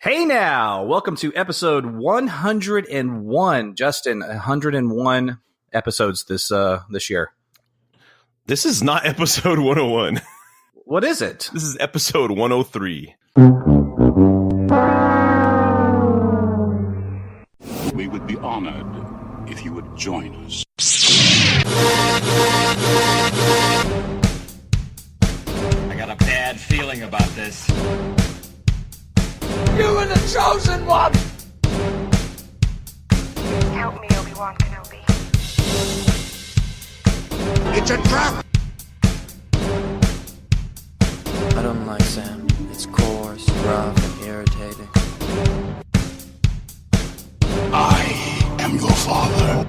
Hey now, welcome to episode 101. Justin, 101 episodes this year. This is not episode 101. What is it? This is episode 103. We would be honored if you would join us. I got a bad feeling about this. You were the chosen one! Help me, Obi-Wan Kenobi. It's a trap! I don't like Sam. It's coarse, rough, and irritating. I am your father.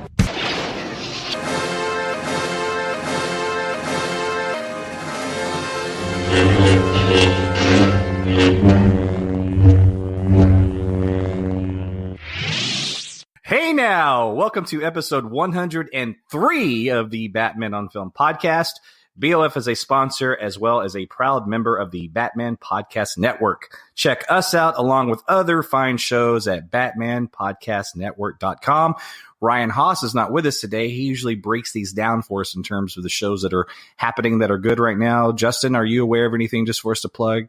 Hey now, welcome to episode 103 of the Batman on Film podcast. BOF is a sponsor as well as a proud member of the Batman Podcast Network. Check us out along with other fine shows at batmanpodcastnetwork.com. Ryan Haas is not with us today. He usually breaks these down for us in terms of the shows that are happening that are good right now. Justin, are you aware of anything just for us to plug?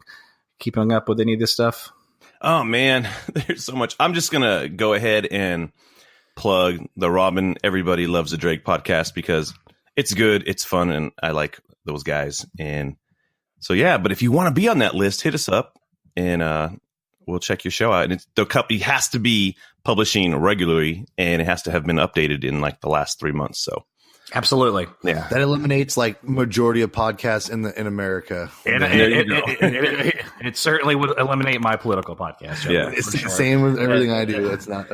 Keeping up with any of this stuff? Oh, man, there's so much. I'm just going to go ahead and plug the Robin Everybody Loves a Drake podcast because it's good, it's fun, and I like those guys. And so, yeah, but if you want to be on that list, hit us up, and we'll check your show out. And the company has to be publishing regularly, and it has to have been updated in like the last 3 months. So, absolutely, yeah, that eliminates like majority of podcasts in In America. And it certainly would eliminate my political podcast. Yeah, it's the same with everything I do. It's not.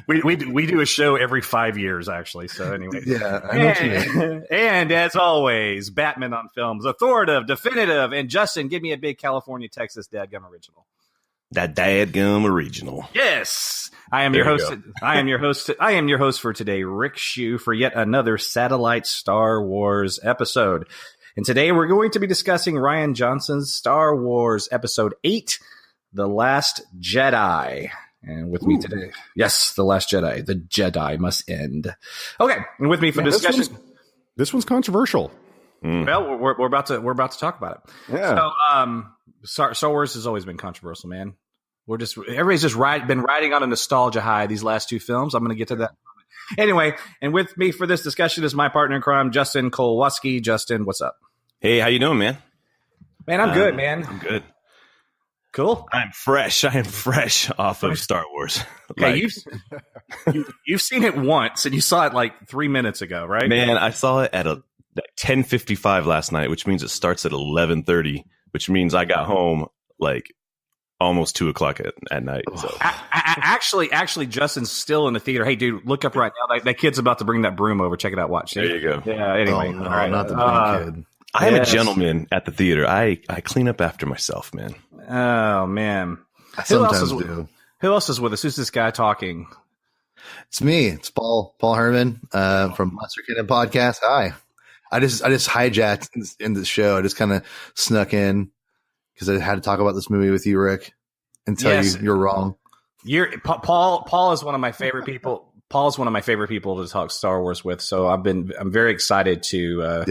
we do a show every 5 years, actually. So anyway, yeah. I know what you mean. And as always, Batman on Films, authoritative, definitive, and Justin, give me a big California, Texas dadgum original. That dadgum original. Yes, I am your host. I am your host for today, Rick Shew, for yet another satellite Star Wars episode. And today we're going to be discussing Rian Johnson's Star Wars Episode 8, The Last Jedi. And with me today, yes, The Last Jedi. The Jedi must end. Okay, and with me for discussion. This one's controversial. Well, we're about to talk about it. Yeah. So, Star Wars has always been controversial, man. Everybody's just been riding on a nostalgia high these last two films. I'm going to get to that. Anyway, and with me for this discussion is my partner in crime, Justin Kowalski. Justin, what's up? Hey, how you doing, man? Man, I'm good, man. I'm good. Cool. I'm fresh. I am fresh off of Star Wars. Okay, you've seen it once, and you saw it like 3 minutes ago, right? Man, I saw it at 10:55 last night, which means it starts at 11:30, which means I got home like almost 2:00 at night. So. Actually, Justin's still in the theater. Hey, dude, look up right now. That kid's about to bring that broom over. Check it out. Watch. There you go. Yeah. Anyway, all right. Not the kid. I am a gentleman at the theater. I clean up after myself, man. Oh man. I sometimes do. Who else is with us? Who's this guy talking? It's me. It's Paul Hermann from Monster Kingdom Podcast. Hi. I just hijacked in the show. I just kind of snuck in because I had to talk about this movie with you, Rick, and tell you you're wrong. Paul is one of my favorite people. Paul's one of my favorite people to talk Star Wars with. So I'm very excited to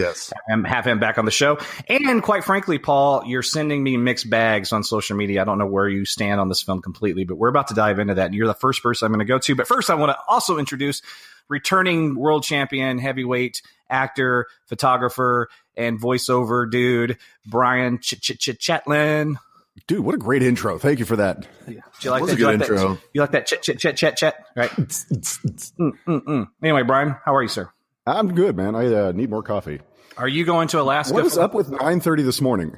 have him back on the show. And quite frankly, Paul, you're sending me mixed bags on social media. I don't know where you stand on this film completely, but we're about to dive into that. And you're the first person I'm going to go to. But first, I want to also introduce returning world champion, heavyweight actor, photographer, and voiceover dude, Bryan Chatlien. Dude, what a great intro. Thank you for that. Do you like that? A good intro. You like that? Chat, right? Anyway, Bryan, how are you, sir? I'm good, man. I need more coffee. Are you going to Alaska? What is up with 9:30 this morning?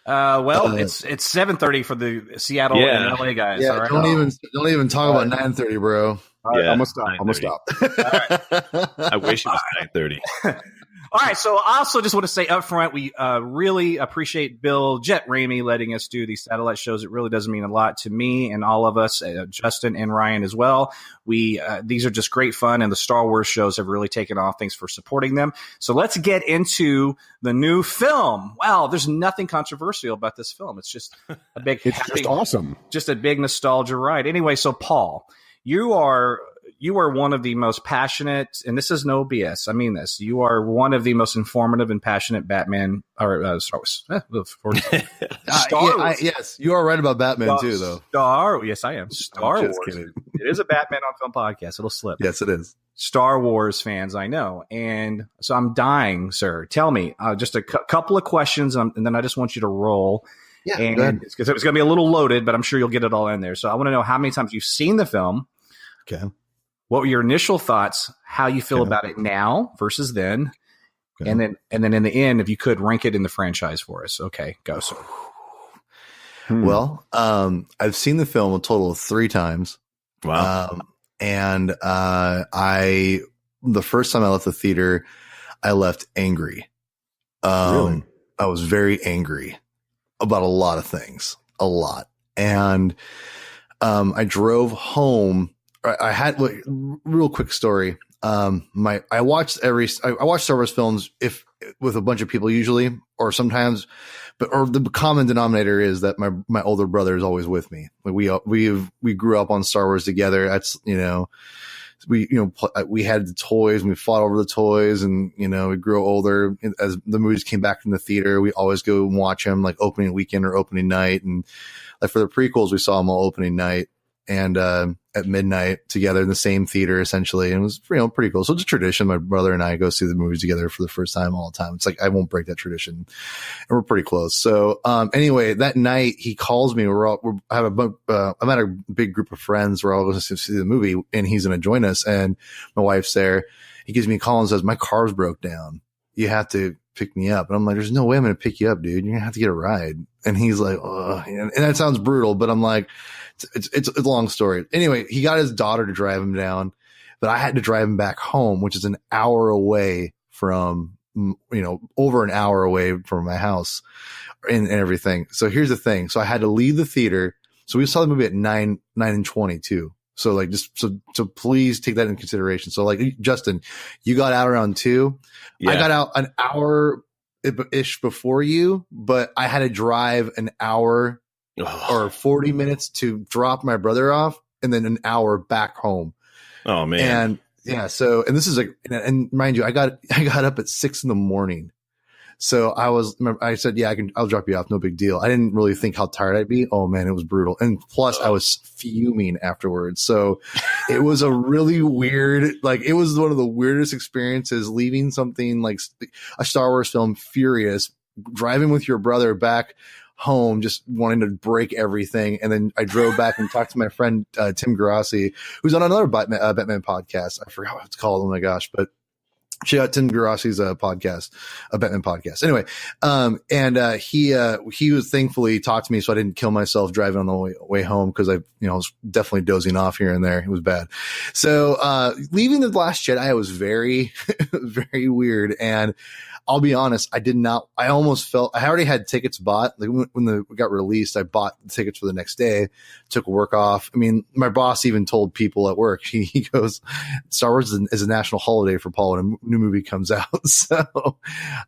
It's 7:30 for the Seattle and LA guys. Yeah, all right? don't even talk about 9:30, bro. All right, Yeah, I'm gonna stop. I wish it was 9:30. All right, so I also just want to say up front, we really appreciate Bill Jet Ramey letting us do these satellite shows. It really does mean a lot to me and all of us, Justin and Ryan as well. These are just great fun, and the Star Wars shows have really taken off. Thanks for supporting them. So let's get into the new film. Wow, there's nothing controversial about this film. It's just a big, just awesome. Just a big nostalgia ride. Anyway, so Paul, you are one of the most passionate, and this is no BS. I mean this. You are one of the most informative and passionate Batman or Star Wars. Yes, you are right about Batman too, though. Yes, I am. Star Wars. Kidding. It is a Batman on Film podcast. It'll slip. Yes, it is. Star Wars fans, I know, and so I'm dying, sir. Tell me just a couple of questions, and then I just want you to roll. Yeah, and it's going to be a little loaded, but I'm sure you'll get it all in there. So I want to know how many times you've seen the film. Okay. What were your initial thoughts? How you feel about it now versus then, and then in the end, if you could rank it in the franchise for us. Okay, go. So, well, I've seen the film a total of 3 times. Wow. And the first time I left the theater, I left angry. Really? I was very angry about a lot of things, a lot, and I drove home. I had real quick story. I watched Star Wars films with a bunch of people usually, or sometimes, or the common denominator is that my older brother is always with me. Like we grew up on Star Wars together. That's, we had the toys and we fought over the toys, and, we grew older as the movies came back from the theater. We always go and watch them like opening weekend or opening night. And like for the prequels, we saw them all opening night and, at midnight together in the same theater, essentially. And it was, pretty cool. So it's a tradition. My brother and I go see the movies together for the first time all the time. It's like, I won't break that tradition, and we're pretty close. So, anyway, that night he calls me. I'm at a big group of friends. We're all going to see the movie, and he's going to join us. And my wife's there. He gives me a call and says, my car's broke down. You have to pick me up. And I'm like, there's no way I'm going to pick you up, dude. You're going to have to get a ride. And he's like, oh, and that sounds brutal, but I'm like, it's a long story. Anyway, he got his daughter to drive him down, but I had to drive him back home, which is an hour away from, over an hour away from my house and everything. So here's the thing. So I had to leave the theater. So we saw the movie at 9:20 too. So like, so please take that into consideration. So like, Justin, you got out around 2. Yeah. I got out an hour ish before you, but I had to drive an hour or 40 minutes to drop my brother off, and then an hour back home. Oh man. And yeah, so, and this is like, and mind you, I got up at 6 a.m. So I said, yeah, I'll drop you off. No big deal. I didn't really think how tired I'd be. Oh man, it was brutal. And plus I was fuming afterwards. So it was a really weird, like, it was one of the weirdest experiences leaving something like a Star Wars film furious, driving with your brother back home, just wanting to break everything. And then I drove back and talked to my friend, Tim Garassi, who's on another Batman podcast. I forgot what it's called. Oh my gosh, but check out Tim Garassi's podcast, a Batman podcast. Anyway, he was thankfully talked to me, so I didn't kill myself driving on the way home, because I was definitely dozing off here and there. It was bad. So leaving the Last Jedi was very, very weird. And I'll be honest, I almost felt, I already had tickets bought. Like when it got released, I bought the tickets for the next day, took work off. I mean, my boss even told people at work, he goes, Star Wars is a national holiday for Paul when a new movie comes out. So,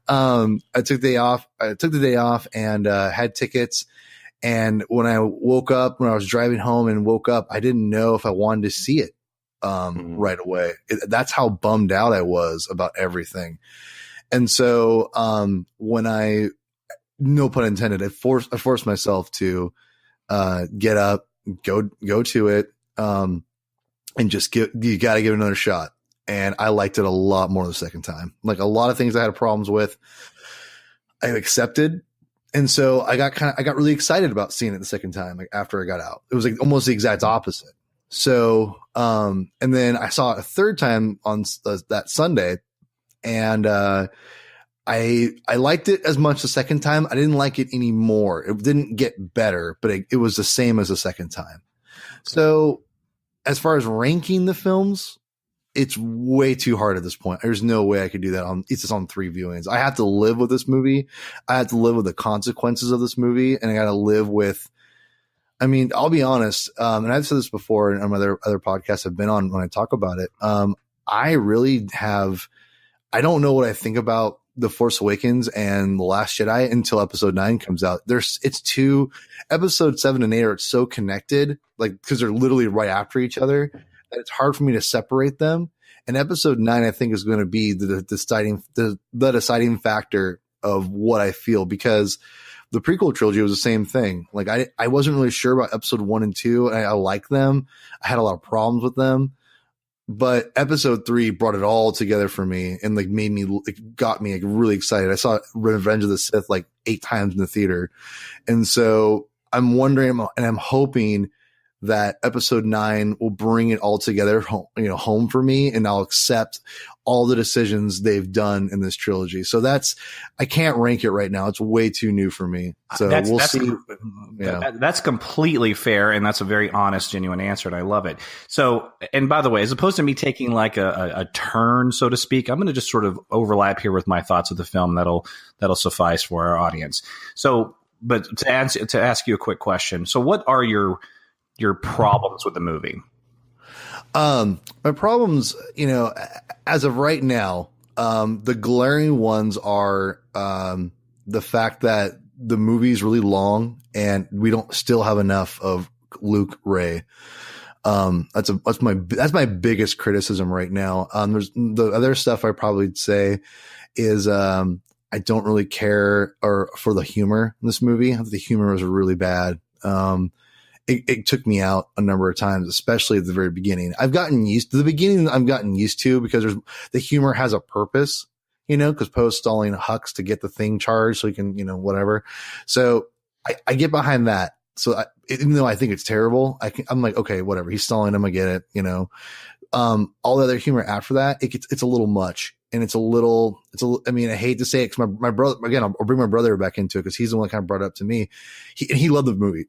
I took the day off and, had tickets. And when I was driving home and woke up, I didn't know if I wanted to see it, right away. That's how bummed out I was about everything. And so, when no pun intended, I forced myself to, get up, go to it, and just you got to give it another shot. And I liked it a lot more the second time. Like a lot of things I had problems with, I accepted. And so I got really excited about seeing it the second time, like after I got out. It was like almost the exact opposite. So, and then I saw it a third time on that Sunday. And I liked it as much the second time. I didn't like it anymore. It didn't get better, but it was the same as the second time. So as far as ranking the films, it's way too hard at this point. There's no way I could do that it's just on 3 viewings. I have to live with this movie. I have to live with the consequences of this movie, and I got to live with, I mean, I'll be honest. And I've said this before and other podcasts I've been on when I talk about it. I don't know what I think about The Force Awakens and The Last Jedi until episode 9 comes out. Episode 7 and 8 are so connected, like, cause they're literally right after each other, that it's hard for me to separate them. And episode 9, I think, is going to be the deciding factor of what I feel, because the prequel trilogy was the same thing. Like, I wasn't really sure about episode 1 and 2. And I like them. I had a lot of problems with them, but episode 3 brought it all together for me and like got me like really excited. I saw Revenge of the Sith like 8 times in the theater. And so I'm wondering, and I'm hoping that episode 9 will bring it all together, home for me, and I'll accept all the decisions they've done in this trilogy. So I can't rank it right now. It's way too new for me. So we'll see. That's completely fair. And that's a very honest, genuine answer. And I love it. So, and by the way, as opposed to me taking like a turn, so to speak, I'm going to just sort of overlap here with my thoughts of the film. That'll suffice for our audience. So, but to ask you a quick question. So what are your problems with the movie? My problems, as of right now, the glaring ones are the fact that the movie is really long and we don't still have enough of Luke, Rey. That's my biggest criticism right now. There's the other stuff I probably say is I don't really care for the humor in this movie. The humor was really bad. It took me out a number of times, especially at the very beginning. I've gotten used to because the humor has a purpose, because Poe's stalling Hux to get the thing charged so he can, whatever. So I get behind that. So even though I think it's terrible, I'm like, okay, whatever. He's stalling him. I get it, all the other humor after that, it's a little much. And I mean, I hate to say it because my brother, again, I'll bring my brother back into it because he's the one that kind of brought it up to me. He loved the movie.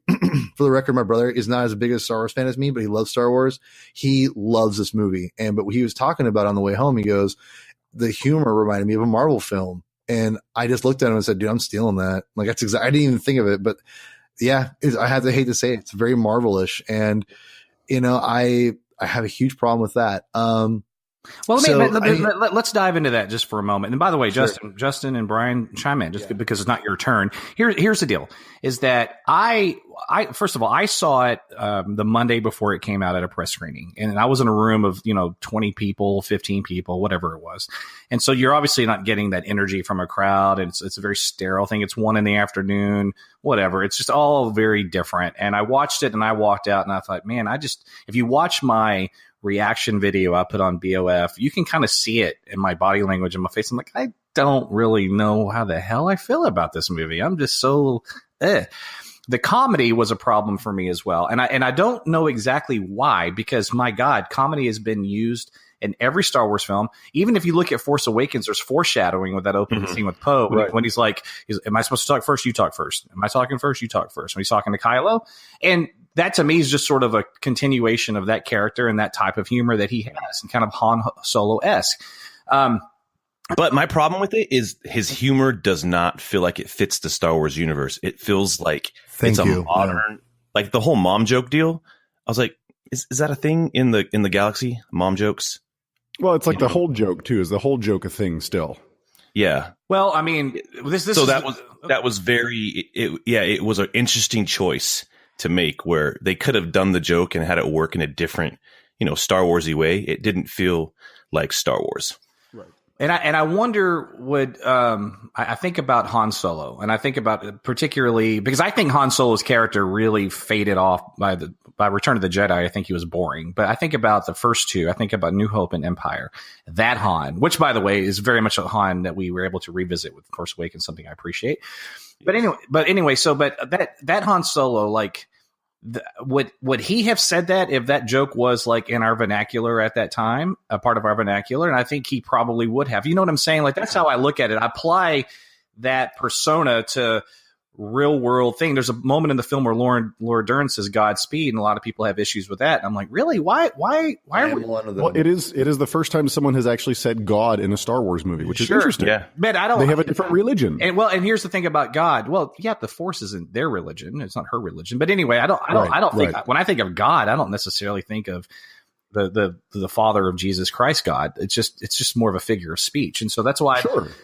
For the record, my brother is not as big a Star Wars fan as me, but he loves Star Wars. He loves this movie. But what he was talking about on the way home, he goes, the humor reminded me of a Marvel film. And I just looked at him and said, dude, I'm stealing that. Like, that's exactly, I didn't even think of it, but yeah, I hate to say it. It's very Marvel-ish. And, I have a huge problem with that. Well, let's dive into that just for a moment. And by the way, sure. Justin and Bryan, chime in because it's not your turn. Here's the deal: is that I first of all, I saw it the Monday before it came out at a press screening, and I was in a room of 20 people, 15 people, whatever it was. And so you're obviously not getting that energy from a crowd, and it's a very sterile thing. It's 1 PM, whatever. It's just all very different. And I watched it, and I walked out, and I thought, man, if you watch my reaction video I put on BOF, you can kind of see it in my body language and my face. I'm like, I don't really know how the hell I feel about this movie. I'm just so The comedy was a problem for me as well. And I don't know exactly why, because my God, comedy has been used in every Star Wars film. Even if you look at Force Awakens, there's foreshadowing with that opening scene with Poe when he's like, am I supposed to talk first? You talk first. Am I talking first? You talk first. When he's talking to Kylo. And that to me is just sort of a continuation of that character and that type of humor that he has, and kind of Han Solo-esque. But my problem with it is his humor does not feel like it fits the Star Wars universe. It feels like it's a modern, like the whole mom joke deal. I was like, is that a thing in the galaxy? Mom jokes? Well, it's like the whole joke too. Is the whole joke a thing still? Yeah. Well, I mean, that was very. It was an interesting choice to make, where they could have done the joke and had it work in a different, Star Warsy way. It didn't feel like Star Wars. Right. And I wonder, I think about Han Solo, and I think about particularly because I think Han Solo's character really faded off by Return of the Jedi. I think he was boring, but I think about the first two. I think about New Hope and Empire. That Han, which by the way is very much a Han that we were able to revisit with Force Awakens, something I appreciate. But anyway, so that Han Solo, like, would he have said that if that joke was like in our vernacular at that time, a part of our vernacular? And I think he probably would have. You know what I'm saying? Like, that's how I look at it. I apply that persona to real world thing. There's a moment in the film where Laura Dern says Godspeed, and a lot of people have issues with that. And I'm like, really? Why are we? Well, it is the first time someone has actually said God in a Star Wars movie, which is interesting. Yeah. But I don't. They have a different religion. And here's the thing about God. Well, yeah, the Force isn't their religion. It's not her religion. But anyway, I don't think when I think of God, I don't necessarily think of the Father of Jesus Christ, God. It's just more of a figure of speech, and so that's why,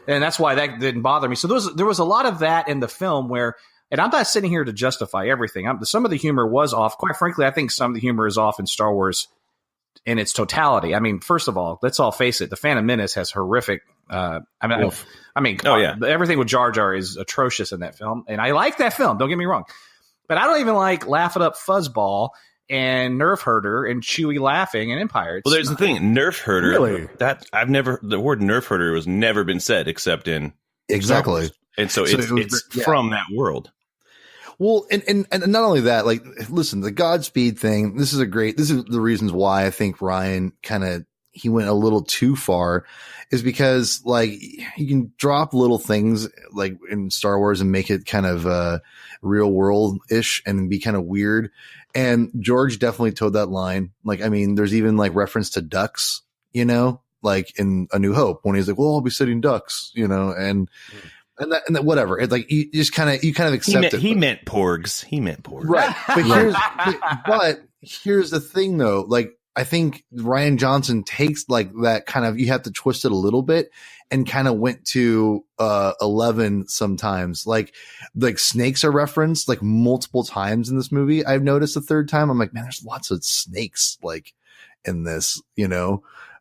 and that's why that didn't bother me. So there was a lot of that in the film where, and I'm not sitting here to justify everything. Some of the humor was off. Quite frankly, I think some of the humor is off in Star Wars in its totality. I mean, first of all, let's all face it: the Phantom Menace has horrific. Everything with Jar Jar is atrocious in that film, and I like that film. Don't get me wrong, but I don't even like Laugh It Up Fuzzball and Nerf Herder and Chewie laughing and Empire. Well, there's the thing, Nerf Herder. Really? The word Nerf Herder was never been said except in exactly, and so it's from that world. Well, and not only that, like, listen, the Godspeed thing. This is the reasons why I think Ryan he went a little too far, is because like you can drop little things like in Star Wars and make it kind of real world ish and be kind of weird. And George definitely towed that line. Like, I mean, there's even like reference to ducks, like in A New Hope when he's like, well, I'll be sitting ducks, and that whatever. It's like, you just kind of accept it. He meant porgs. Right. But here's the thing though. Like, I think Rian Johnson takes like that kind of, you have to twist it a little bit and kind of went to 11 sometimes. Like snakes are referenced like multiple times in this movie. I've noticed the third time. I'm like, man, there's lots of snakes like in this,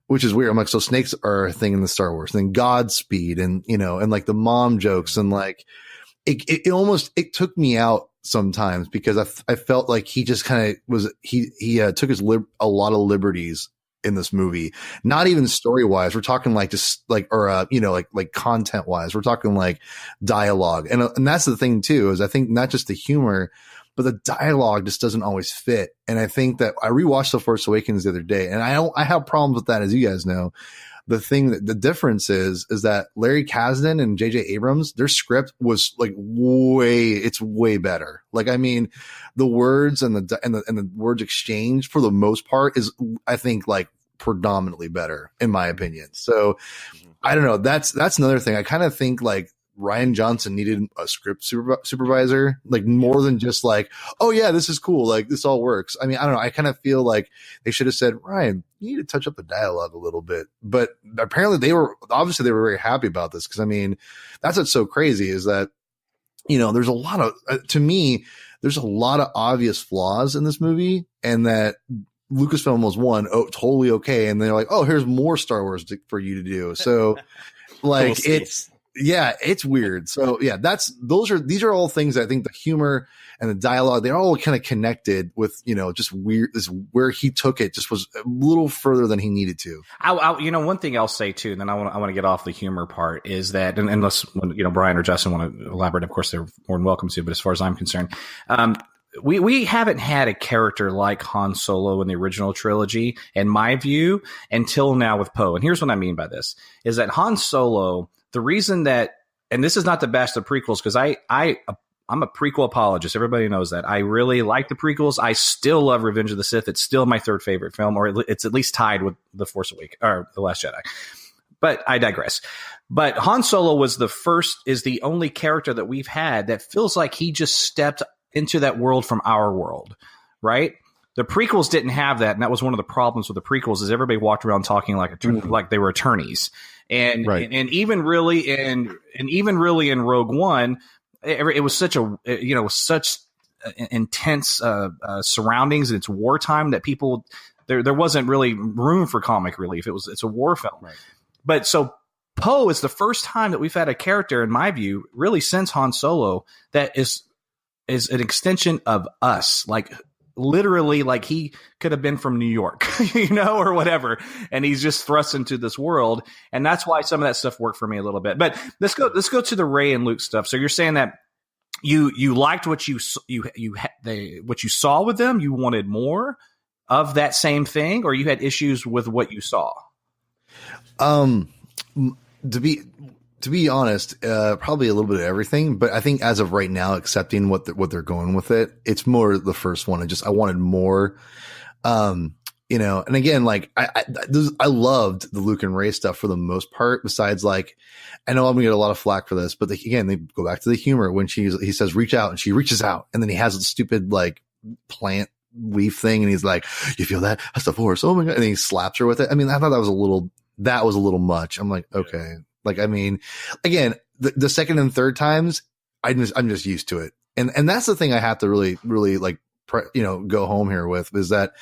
which is weird. I'm like, so snakes are a thing in the Star Wars. And then Godspeed and, and like the mom jokes and like it almost took me out sometimes because I felt like he just kind of was, he took a lot of liberties in this movie, not even story wise. We're talking like just like, or, like content wise, we're talking like dialogue. And that's the thing too, is I think not just the humor, but the dialogue just doesn't always fit. And I think that I rewatched The Force Awakens the other day, and I have problems with that, as you guys know. The difference is that Larry Kasdan and J.J. Abrams, their script was like it's way better. Like, I mean, the words and the words exchanged for the most part is, I think, like predominantly better in my opinion. So I don't know. That's another thing. I kind of think like Rian Johnson needed a script supervisor, like more than just like, oh yeah, this is cool. Like this all works. I mean, I don't know. I kind of feel like they should have said, Ryan, you need to touch up the dialogue a little bit. But apparently they were very happy about this. Cause I mean, that's what's so crazy is that, there's a lot of, to me, there's a lot of obvious flaws in this movie, and that Lucasfilm was totally okay. And they're like, oh, here's more Star Wars for you to do. So like it's weird. So yeah, these are all things I think the humor and the dialogue, they're all kind of connected with, just weird, this where he took it just was a little further than he needed to. One thing I'll say too, and then I want to get off the humor part is that, and unless, Bryan or Justin want to elaborate, of course they're more than welcome to, but as far as I'm concerned, we haven't had a character like Han Solo in the original trilogy, in my view, until now with Poe. And here's what I mean by this, is that Han Solo, the reason that, and this is not the best of prequels, because I'm a prequel apologist. Everybody knows that. I really like the prequels. I still love Revenge of the Sith. It's still my third favorite film, or it's at least tied with The Force Awakens or The Last Jedi. But I digress. But Han Solo is the only character that we've had that feels like he just stepped into that world from our world, right? The prequels didn't have that, and that was one of the problems with the prequels. Is everybody walked around talking like they were attorneys, and right. and even really in Rogue One, it was such such intense surroundings, and it's wartime that people there wasn't really room for comic relief. It's a war film, right. But so Poe is the first time that we've had a character, in my view, really since Han Solo, that is an extension of us, like. Literally, like he could have been from New York, or whatever, and he's just thrust into this world, and that's why some of that stuff worked for me a little bit. But let's go to the Rey and Luke stuff. So you're saying that you liked what you saw with them, you wanted more of that same thing, or you had issues with what you saw? to be honest, probably a little bit of everything, but I think as of right now, accepting what they're going with it's more the first one. I wanted more, and again, like I loved the Luke and Rey stuff for the most part, besides like, I know I'm gonna get a lot of flack for this, but they go back to the humor when he says, reach out, and she reaches out, and then he has a stupid like plant leaf thing, and he's like, you feel that? That's the Force. Oh my God. And he slaps her with it. I mean, I thought that was a little much. I'm like, okay. Like, I mean, again, the second and third times, I'm just used to it. And that's the thing I have to really, really like, go home here with, is that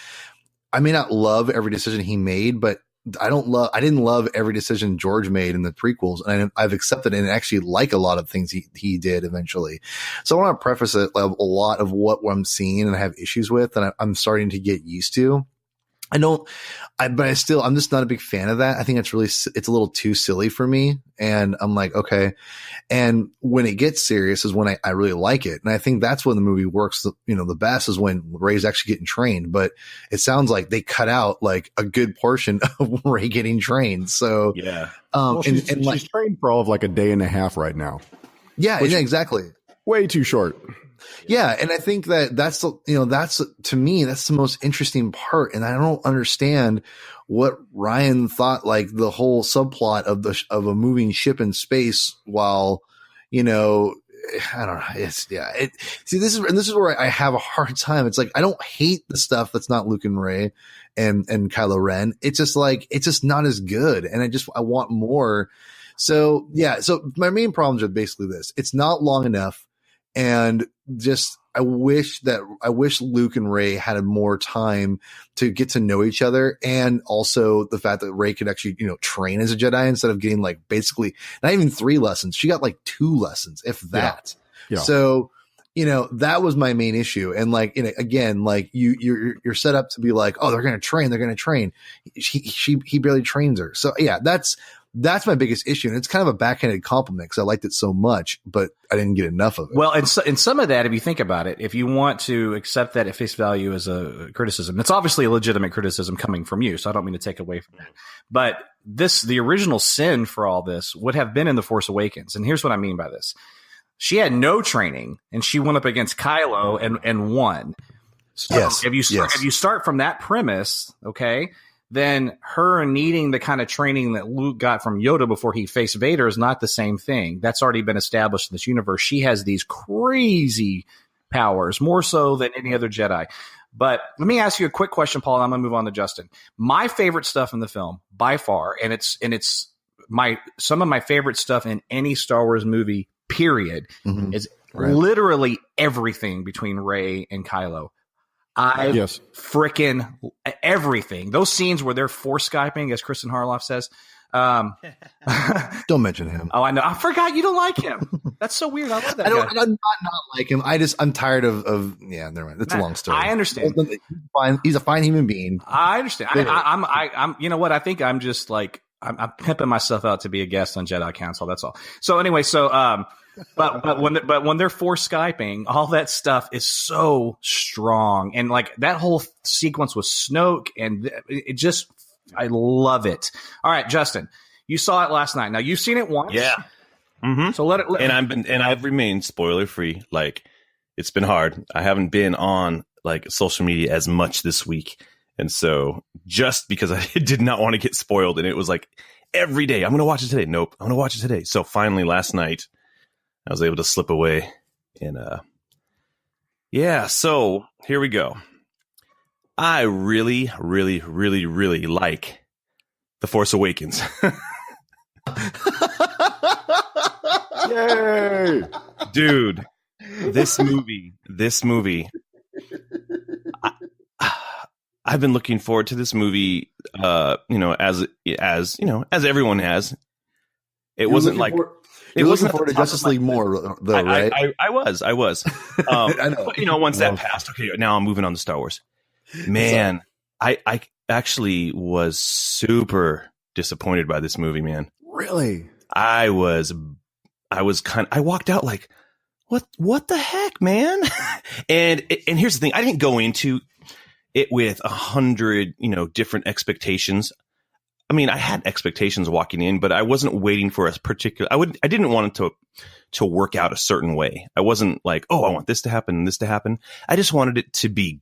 I may not love every decision he made, but I didn't love every decision George made in the prequels, and I've accepted it and actually like a lot of things he did eventually. So I want to preface it, like, a lot of what I'm seeing and I have issues with, and I'm starting to get used to. I'm just not a big fan of that. I think it's a little too silly for me. And I'm like, okay. And when it gets serious is when I really like it. And I think that's when the movie works, the best, is when Rey's actually getting trained. But it sounds like they cut out like a good portion of Rey getting trained. So yeah. She's trained for all of like a day and a half right now. Yeah, exactly. Way too short. Yeah. And I think that's to me, that's the most interesting part. And I don't understand what Ryan thought, like the whole subplot of a moving ship in space while, I don't know. This is where I have a hard time. It's like, I don't hate the stuff that's not Luke and Rey and Kylo Ren. It's just like, it's just not as good. And I want more. So yeah. So my main problems are basically this: it's not long enough. And just, I wish Luke and Rey had more time to get to know each other. And also the fact that Rey could actually, train as a Jedi instead of getting like basically not even 3 lessons. She got like 2 lessons, if that. Yeah. So, that was my main issue. And like, again, like you're set up to be like, oh, they're going to train. He barely trains her. So yeah, that's my biggest issue. And it's kind of a backhanded compliment because I liked it so much, but I didn't get enough of it. Well, and some of that, if you think about it, if you want to accept that at face value as a criticism, it's obviously a legitimate criticism coming from you. So I don't mean to take away from that. But the original sin for all this would have been in The Force Awakens. And here's what I mean by this. She had no training and she went up against Kylo and won. So yes. If you start from that premise, okay, then her needing the kind of training that Luke got from Yoda before he faced Vader is not the same thing. That's already been established in this universe. She has these crazy powers, more so than any other Jedi. But let me ask you a quick question, Paul, and I'm going to move on to Justin. My favorite stuff in the film, by far, and it's some of my favorite stuff in any Star Wars movie, period, is literally everything between Rey and Kylo. Freaking everything. Those scenes where they're Force Skyping, as Kristen Harloff says. Don't mention him. Oh, I know. I forgot you don't like him. That's so weird. I love that. I don't not like him. I'm tired of never mind. It's a long story. I understand. He's a fine human being. I understand. I'm you know what? I think I'm just like, I'm pimping myself out to be a guest on Jedi Council. That's all. So anyway, but when they're Force Skyping, all that stuff is so strong, and like that whole sequence with Snoke, and it just, I love it. All right, Justin, you saw it last night. Now you've seen it once, yeah. Mm-hmm. So I've remained spoiler free. Like, it's been hard. I haven't been on like social media as much this week. And so just because I did not want to get spoiled, and it was like every day, I'm going to watch it today. Nope. I'm going to watch it today. So finally last night I was able to slip away and, so here we go. I really, really, really, really like The Force Awakens. Yay! Dude, this movie, I've been looking forward to this movie, as everyone has. It wasn't like it wasn't forward to Justice League more, though, right? I was. I know. But, once that passed, okay, now I'm moving on to Star Wars. Man, I actually was super disappointed by this movie, man. Really? I walked out like, what the heck, man? and here's the thing. I didn't go into it with 100, different expectations. I mean, I had expectations walking in, but I wasn't waiting for a particular. I didn't want it to work out a certain way. I wasn't like, oh, I want this to happen and this to happen. I just wanted it to be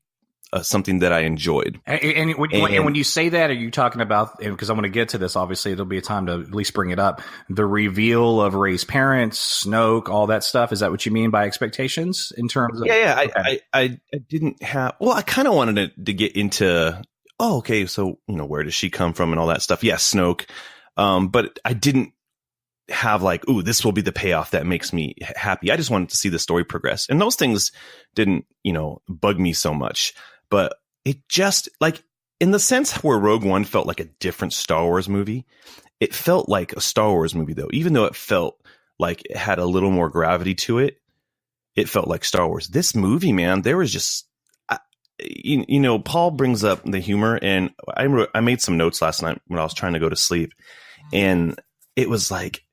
something that I enjoyed. And when you say that, are you talking about, because I'm going to get to this, obviously there'll be a time to at least bring it up, the reveal of Rey's parents, Snoke, all that stuff? Is that what you mean by expectations in terms of? Yeah. Okay. I didn't have, well, I kind of wanted to get into, oh, okay, so, where does she come from and all that stuff? Yes, Snoke. But I didn't have like, ooh, this will be the payoff that makes me happy. I just wanted to see the story progress. And those things didn't, bug me so much. But it just, like, in the sense where Rogue One felt like a different Star Wars movie, it felt like a Star Wars movie, though. Even though it felt like it had a little more gravity to it, it felt like Star Wars. This movie, man, there was just, Paul brings up the humor, and I made some notes last night when I was trying to go to sleep, and it was like,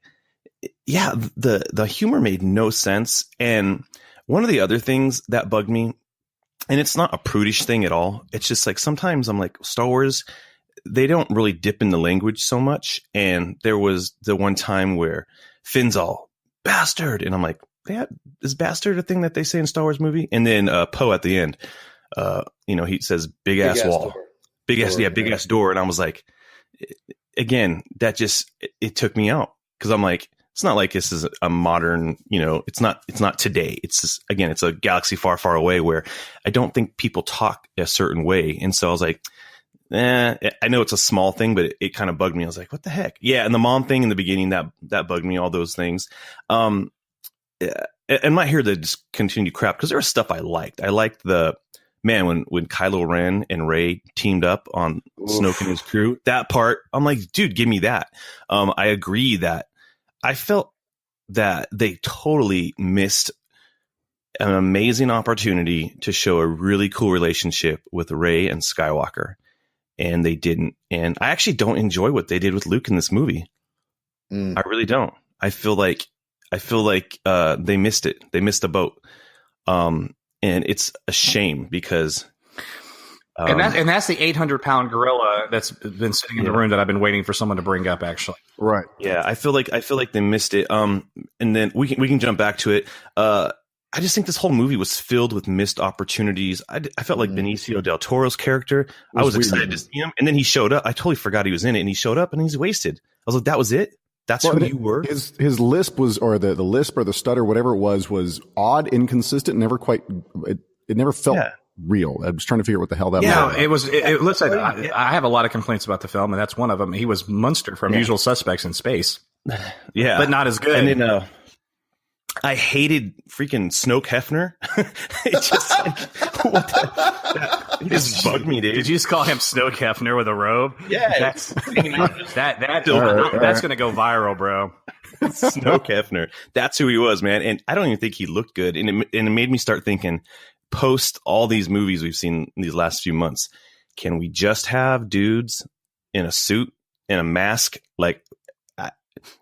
yeah, the humor made no sense. And one of the other things that bugged me, and it's not a prudish thing at all, it's just like sometimes I'm like, Star Wars, they don't really dip in the language so much. And there was the one time where Finn's all bastard, and I'm like, is bastard a thing that they say in Star Wars movie? And then Poe at the end, he says big ass wall, big ass door, and I was like, again, that just it took me out, because I'm like, it's not like this is a modern, it's not today. It's just, again, it's a galaxy far, far away where I don't think people talk a certain way. And so I was like, I know it's a small thing, but it kind of bugged me. I was like, what the heck? Yeah. And the mom thing in the beginning, that bugged me, all those things. I'm not here to just continue crap, because there was stuff I liked. I liked when Kylo Ren and Rey teamed up on Snoke and his crew, that part, I'm like, dude, give me that. I agree that I felt that they totally missed an amazing opportunity to show a really cool relationship with Rey and Skywalker, and they didn't. And I actually don't enjoy what they did with Luke in this movie. I really don't. I feel like they missed it. They missed the boat. And it's a shame, because and that's the 800-pound gorilla that's been sitting in the room that I've been waiting for someone to bring up, actually. Right. Yeah, I feel like they missed it. And then we can jump back to it. I just think this whole movie was filled with missed opportunities. I felt like Benicio del Toro's character. I was excited to see him, and then he showed up. I totally forgot he was in it, and he showed up, and he's wasted. I was like, that was it? That's who you were? His lisp was, or the lisp or the stutter, whatever it was odd, inconsistent, never quite. It never felt real. I was trying to figure out what the hell that was. Yeah, it was. It looks like I have a lot of complaints about the film, and that's one of them. He was Munster from Usual Suspects in space. Yeah, but not as good. And then I hated freaking Snoke Hefner. It just it just bugged me, dude. Did you just call him Snoke Hefner with a robe? Yeah, that's going to go viral, bro. Snoke Hefner. That's who he was, man. And I don't even think he looked good. And it made me start thinking, post all these movies we've seen in these last few months, can we just have dudes in a suit and a mask? Like,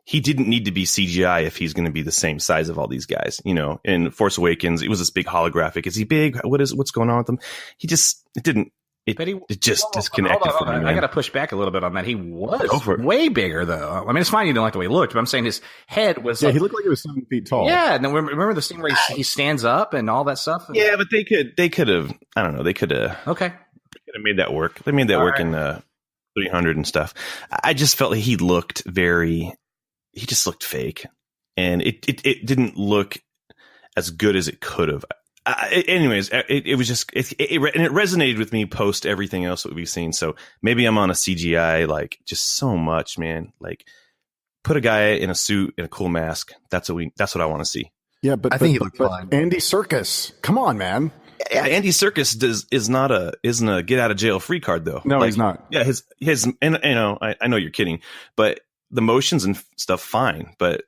he didn't need to be CGI if he's going to be the same size of all these guys. In Force Awakens, it was this big holographic. Is he big? What's going on with him? It just disconnected from me. I got to push back a little bit on that. He was way bigger, though. I mean, it's fine you didn't like the way he looked, but I'm saying his head was. Yeah, he looked like he was 7 feet tall. Yeah, and then remember the scene where he stands up and all that stuff. Yeah, but they could have. I don't know. They could have. Okay. They could have made that work. They made that work in 300 and stuff. I just felt like he just looked fake, and it didn't look as good as it could have. Anyways, it was just and it resonated with me post everything else that we've seen. So maybe I'm on a CGI like just so much, man. Like, put a guy in a suit and a cool mask. That's what I want to see. Yeah, but I think he looked fine. Andy Serkis, come on, man. Yeah, Andy Serkis isn't a get out of jail free card though. No, he's not. Yeah, his and I know you're kidding, but the motions and stuff fine. But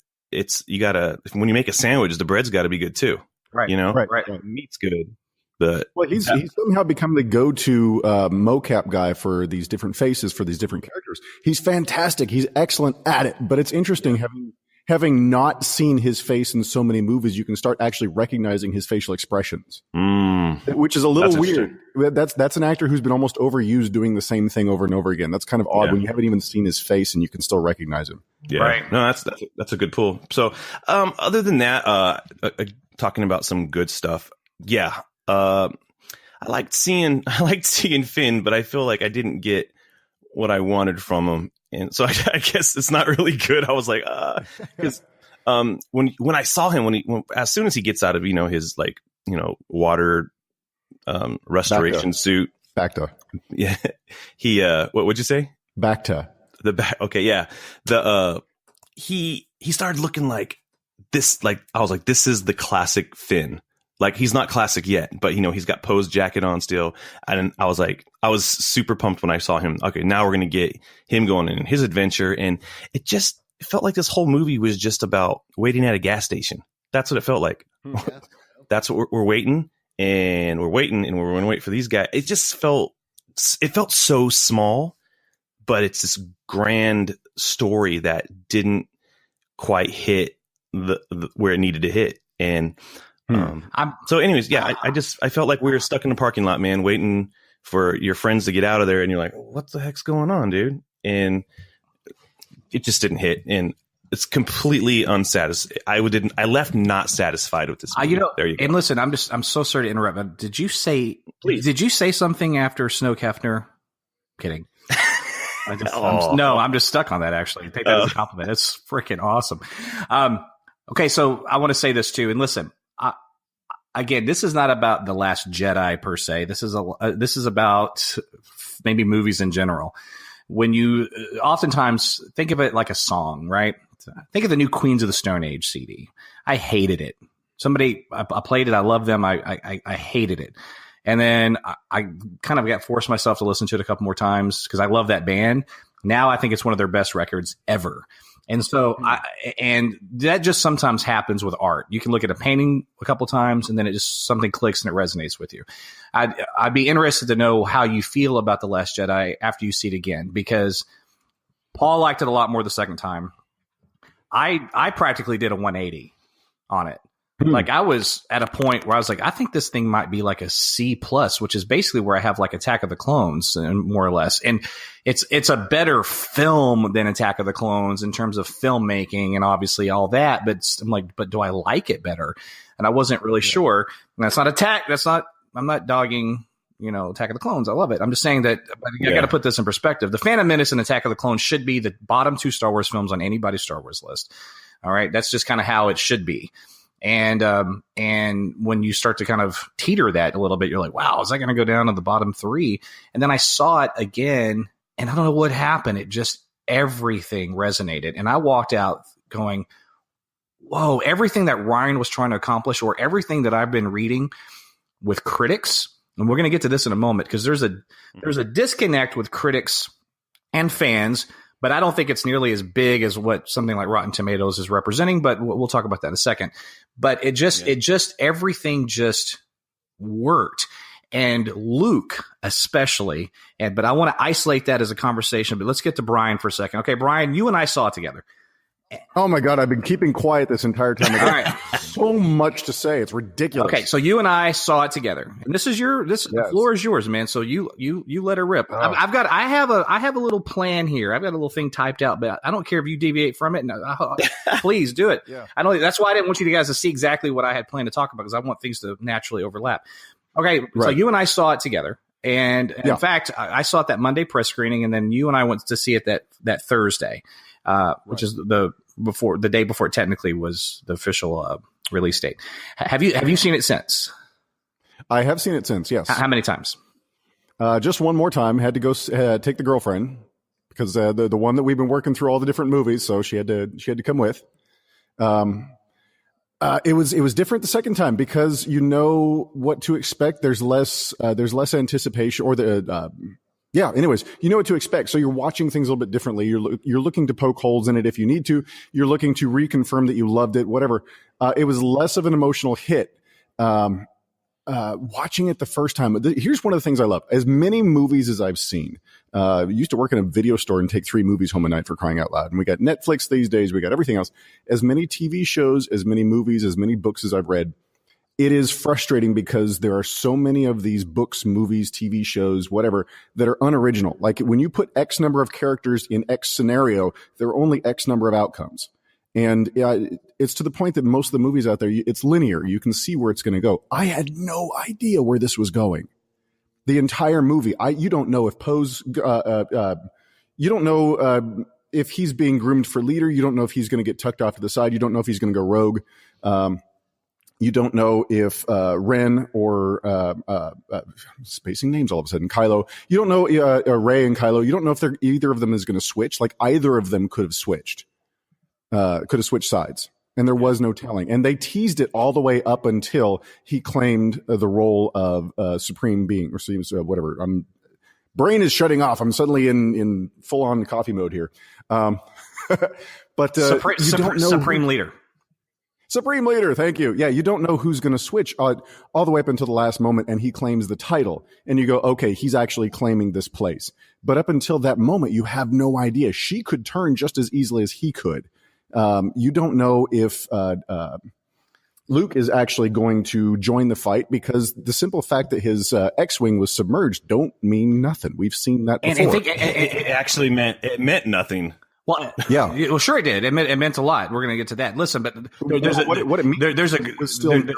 you gotta, when you make a sandwich, the bread's got to be good too. Right. Right. Meat's good. But he's somehow become the go-to mocap guy for these different faces, for these different characters. He's fantastic. He's excellent at it. But it's interesting having not seen his face in so many movies, you can start actually recognizing his facial expressions, which is a little weird. That's an actor who's been almost overused doing the same thing over and over again. That's kind of odd when you haven't even seen his face and you can still recognize him. Yeah. Right. No, that's a good pull. So, other than that, talking about some good stuff. Yeah. I liked seeing Finn, but I feel like I didn't get what I wanted from him. And so I guess it's not really good. I was like, because when I saw him, as soon as he gets out of, his water restoration suit. Bacta. Yeah. He, what would you say? Bacta. Okay. Yeah. He started looking like this, like, I was like, this is the classic Finn. Like, he's not classic yet, but he's got Poe's jacket on still. And I was super pumped when I saw him. Okay, now we're going to get him going in his adventure. And it felt like this whole movie was just about waiting at a gas station. That's what it felt like. That's what we're waiting, and we're waiting, and we're going to wait for these guys. It felt so small, but it's this grand story that didn't quite hit where it needed to hit. And so anyways, yeah, I felt like we were stuck in the parking lot, man, waiting for your friends to get out of there. And you're like, what the heck's going on, dude? And it just didn't hit. And it's completely unsatisfied. I left not satisfied with this movie. There you go. And listen, I'm so sorry to interrupt, but did you say something after Snoke Hefner? Kidding. I'm just stuck on that, actually. I take that as a compliment. It's freaking awesome. Okay. So I want to say this too. And listen, again, this is not about The Last Jedi per se. This is about maybe movies in general. When you oftentimes think of it like a song, right? Think of the new Queens of the Stone Age CD. I hated it. I played it. I love them. I hated it. And then I kind of got forced myself to listen to it a couple more times because I love that band. Now I think it's one of their best records ever. And so, and that just sometimes happens with art. You can look at a painting a couple times and then it just something clicks and it resonates with you. I'd be interested to know how you feel about The Last Jedi after you see it again, because Paul liked it a lot more the second time. I practically did a 180 on it. Like, I was at a point where I was like, I think this thing might be like a C+, which is basically where I have like Attack of the Clones, more or less. And it's a better film than Attack of the Clones in terms of filmmaking and obviously all that. But I'm like, but do I like it better? And I wasn't really sure. And I'm not dogging, Attack of the Clones. I love it. I'm just saying that I got to put this in perspective. The Phantom Menace and Attack of the Clones should be the bottom two Star Wars films on anybody's Star Wars list. All right. That's just kind of how it should be. And when you start to kind of teeter that a little bit, you're like, wow, is that going to go down to the bottom three? And then I saw it again and I don't know what happened. It just, everything resonated. And I walked out going, whoa, everything that Ryan was trying to accomplish, or everything that I've been reading with critics. And we're going to get to this in a moment, because there's a disconnect with critics and fans, but I don't think it's nearly as big as what something like Rotten Tomatoes is representing, but we'll talk about that in a second. But everything just worked. And Luke, especially, but I want to isolate that as a conversation, but let's get to Bryan for a second. Okay, Bryan, you and I saw it together. Oh my God, I've been keeping quiet this entire time. All right. So much to say. It's ridiculous. Okay, so you and I saw it together. And the floor is yours, man. So you let her rip. I have a little plan here. I've got a little thing typed out, but I don't care if you deviate from it. No, please do it. Yeah. That's why I didn't want you guys to see exactly what I had planned to talk about, because I want things to naturally overlap. Okay, right. So you and I saw it together. And in fact, I saw it that Monday press screening, and then you and I went to see it that Thursday, which is the day before it technically was the official release date. Have you seen it since? I have seen it since, yes. How many times? Just one more time. Had to go take the girlfriend, because the one that we've been working through all the different movies, so she had to come with. It was different the second time, because you know what to expect. There's less anticipation, or anyways, you know what to expect. So you're watching things a little bit differently. You're looking to poke holes in it if you need to. You're looking to reconfirm that you loved it, whatever. It was less of an emotional hit. watching it the first time, here's one of the things I love. As many movies as I've seen, I used to work in a video store and take 3 movies home a night, for crying out loud. And we got Netflix these days. We got everything else. As many TV shows, as many movies, as many books as I've read, it is frustrating because there are so many of these books, movies, TV shows, whatever, that are unoriginal. Like when you put X number of characters in X scenario, there are only X number of outcomes. And it's to the point that most of the movies out there, it's linear. You can see where it's going to go. I had no idea where this was going. The entire movie, you don't know if Poe's, you don't know if he's being groomed for leader. You don't know if he's going to get tucked off to the side. You don't know if he's going to go rogue. You don't know if Ren or spacing names all of a sudden, Kylo. You don't know Rey and Kylo. You don't know if either of them is going to switch. Like either of them could have switched sides, and there was no telling. And they teased it all the way up until he claimed the role of supreme being, or whatever. Brain is shutting off. I'm suddenly in full on coffee mode here. But you don't know supreme leader. Supreme leader, thank you. Yeah, you don't know who's going to switch all the way up until the last moment, and he claims the title. And you go, okay, he's actually claiming this place. But up until that moment, you have no idea. She could turn just as easily as he could. You don't know if Luke is actually going to join the fight, because the simple fact that his X-Wing was submerged don't mean nothing. We've seen that before. And I think it actually meant nothing. Well, yeah. Well, sure it did. It meant a lot. We're going to get to that. Listen, but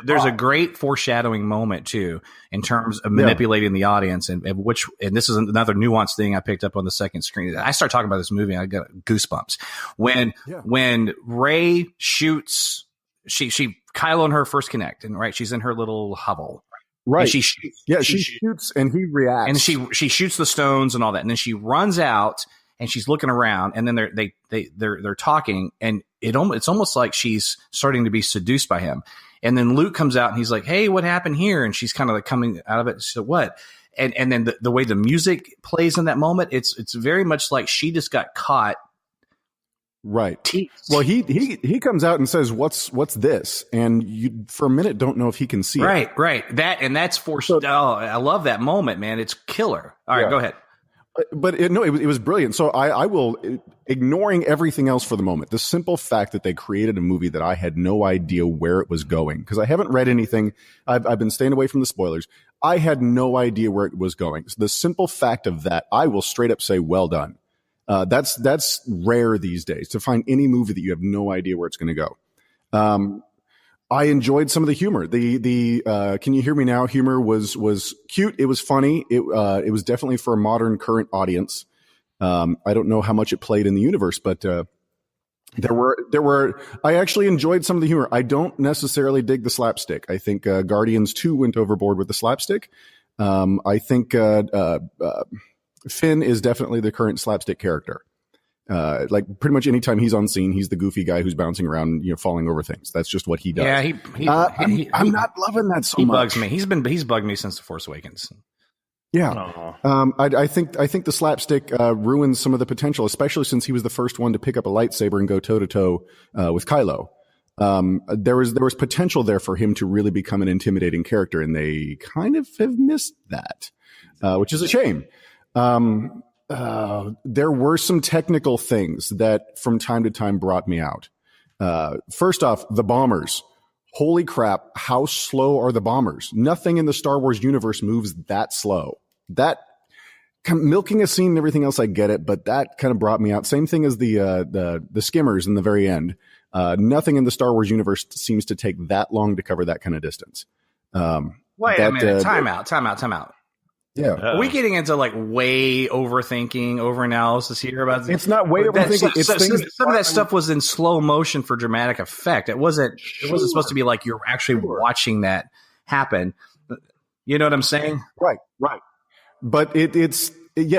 there's a great foreshadowing moment too, in terms of manipulating the audience, and this is another nuanced thing I picked up on the second screen. I start talking about this movie, I got goosebumps when Rey shoots, Kylo and her first connect, and right, she's in her little hovel. Right. She shoots and he reacts. And she shoots the stones and all that. And then she runs out and she's looking around, and then they're talking, and it's almost like she's starting to be seduced by him. And then Luke comes out and he's like, "Hey, what happened here?" And she's kind of like coming out of it. So what? And then the way the music plays in that moment, it's very much like she just got caught. Right. Well, he comes out and says, "What's this?" And you, for a minute, don't know if he can see it. Right. That's forced. I love that moment, man. It's killer. All right, go ahead. But it was brilliant. So I will, ignoring everything else for the moment, the simple fact that they created a movie that I had no idea where it was going, because I haven't read anything. I've been staying away from the spoilers. I had no idea where it was going. So the simple fact of that, I will straight up say, well done. That's rare these days, to find any movie that you have no idea where it's going to go. I enjoyed some of the humor. The can you hear me now? Humor was cute. It was funny. It was definitely for a modern current audience. I don't know how much it played in the universe, but there were. I actually enjoyed some of the humor. I don't necessarily dig the slapstick. I think Guardians 2 went overboard with the slapstick. I think Finn is definitely the current slapstick character. Like pretty much anytime he's on scene, he's the goofy guy who's bouncing around, falling over things. That's just what he does. Yeah, I'm not loving that so much. He bugs me. He's bugged me since The Force Awakens. Yeah. I think the slapstick ruins some of the potential, especially since he was the first one to pick up a lightsaber and go toe to toe with Kylo. There was potential there for him to really become an intimidating character, and they kind of have missed that, which is a shame. There were some technical things that from time to time brought me out. First off, the bombers. Holy crap, how slow are the bombers? Nothing in the Star Wars universe moves that slow. That milking a scene and everything else, I get it, but that kind of brought me out. Same thing as the skimmers in the very end. Nothing in the Star Wars universe seems to take that long to cover that kind of distance. Wait a minute, time out. Yeah. Are we getting into like way overthinking, overanalysis here about it's not way overthinking. Some of that stuff was in slow motion for dramatic effect. It wasn't supposed to be like you're actually watching that happen. You know what I'm saying? Right. But it's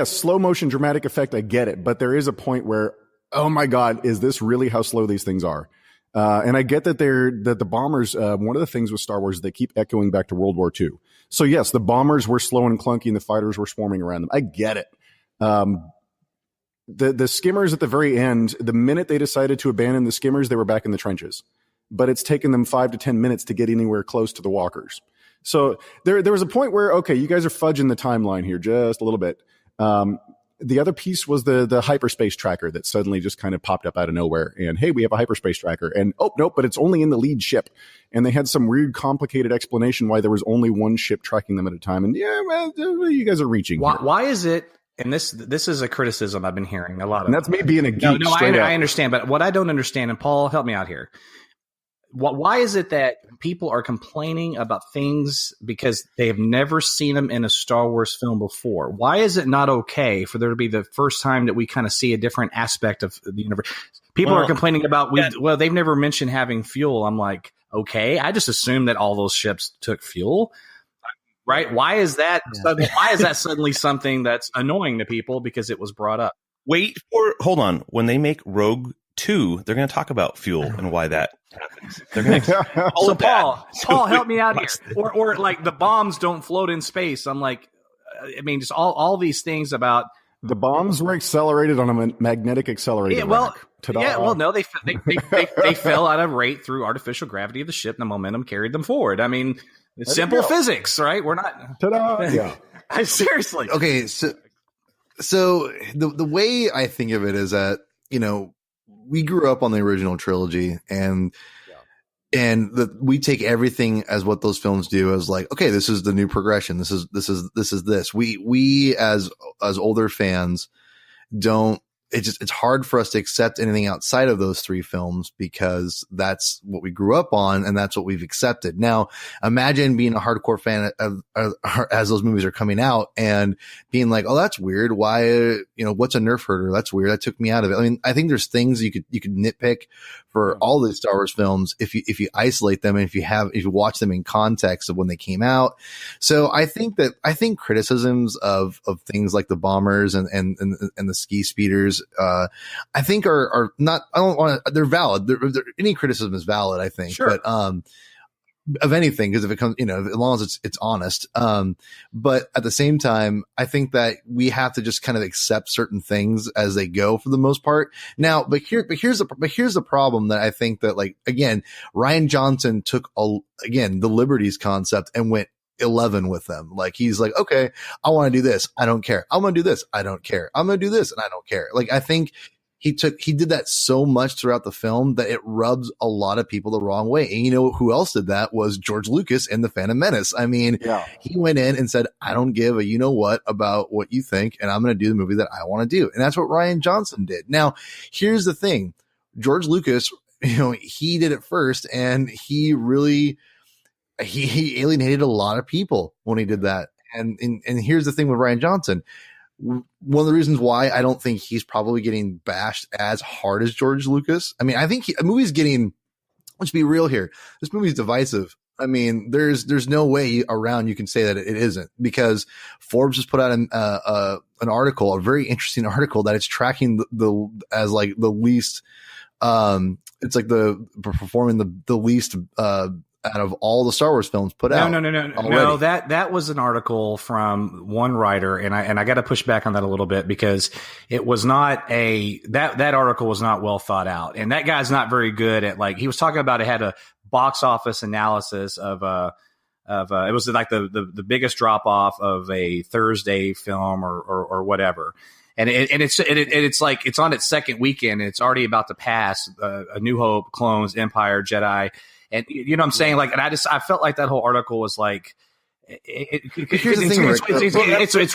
slow motion dramatic effect. I get it. But there is a point where, oh my God, is this really how slow these things are? And I get that the bombers, one of the things with Star Wars, they keep echoing back to World War II. So yes, the bombers were slow and clunky and the fighters were swarming around them. I get it. The skimmers at the very end, the minute they decided to abandon the skimmers, they were back in the trenches. But it's taken them 5 to 10 minutes to get anywhere close to the walkers. So there was a point where, okay, you guys are fudging the timeline here just a little bit. The other piece was the hyperspace tracker that suddenly just kind of popped up out of nowhere. And hey, we have a hyperspace tracker. And oh, nope, but it's only in the lead ship. And they had some weird, complicated explanation why there was only one ship tracking them at a time. And yeah, well, you guys are reaching. Why is it? And this is a criticism I've been hearing a lot of. And that's me being a geek. No, I understand. But what I don't understand, and Paul, help me out here. Why is it that people are complaining about things because they have never seen them in a Star Wars film before? Why is it not okay for there to be the first time that we kind of see a different aspect of the universe? People are complaining about, they've never mentioned having fuel. I'm like, okay, I just assumed that all those ships took fuel. Right? Why is that? Why is that suddenly something that's annoying to people because it was brought up? Hold on. When they make Rogue 2, they're going to talk about fuel and why that happens. They're going to so Paul, help me out here. Or like the bombs don't float in space. I'm like, I mean, just all these things about the bombs were accelerated on a magnetic accelerator. Yeah, no, they fell out of rate through artificial gravity of the ship, and the momentum carried them forward. I mean, it's simple physics, right? We're not. Ta-da! Yeah. Seriously. Okay, so the way I think of it is that, you know, we grew up on the original trilogy, and we take everything as what those films do as like, okay, this is the new progression. This is. We as older fans don't. It's hard for us to accept anything outside of those three films because that's what we grew up on and that's what we've accepted. Now, imagine being a hardcore fan of as those movies are coming out and being like, oh, that's weird. Why, what's a nerf herder? That's weird. That took me out of it. I mean, I think there's things you could nitpick for all these Star Wars films if you isolate them and if you watch them in context of when they came out. So I think criticisms of things like the bombers and the ski speeders, I think are not, I don't want to, they're valid. Any criticism is valid, I think, sure. But, of anything, because if it comes, as long as it's honest. But at the same time, I think that we have to just kind of accept certain things as they go for the most part. Now, but here's the problem that I think that, like, again, Rian Johnson took the Liberties concept and went 11 with them. Like, he's like, okay, I want to do this. I don't care. I'm going to do this. I don't care. I'm going to do this. And I don't care. Like, I think he did that so much throughout the film that it rubs a lot of people the wrong way. And who else did that was George Lucas in The Phantom Menace. I mean, He went in and said, I don't give a what about what you think, and I'm going to do the movie that I want to do. And that's what Rian Johnson did. Now, here's the thing. George Lucas, he did it first, and he really he alienated a lot of people when he did that. And here's the thing with Rian Johnson. One of the reasons why I don't think he's probably getting bashed as hard as George Lucas. I mean, I think a movie's getting, let's be real here. This movie's divisive. I mean, there's no way around you can say that it isn't, because Forbes has put out an article, a very interesting article, that it's tracking as like the least, it's like performing the least, out of all the Star Wars films put out. No. That was an article from one writer, and I got to push back on that a little bit, because it was not that article was not well thought out, and that guy's not very good at, like, he was talking about, it had a box office analysis of it was like the biggest drop off of a Thursday film or whatever. And it's like, it's on its second weekend, and it's already about to pass A New Hope, Clones, Empire, Jedi. And you know what I'm saying? Like, and I felt like that whole article was like, it's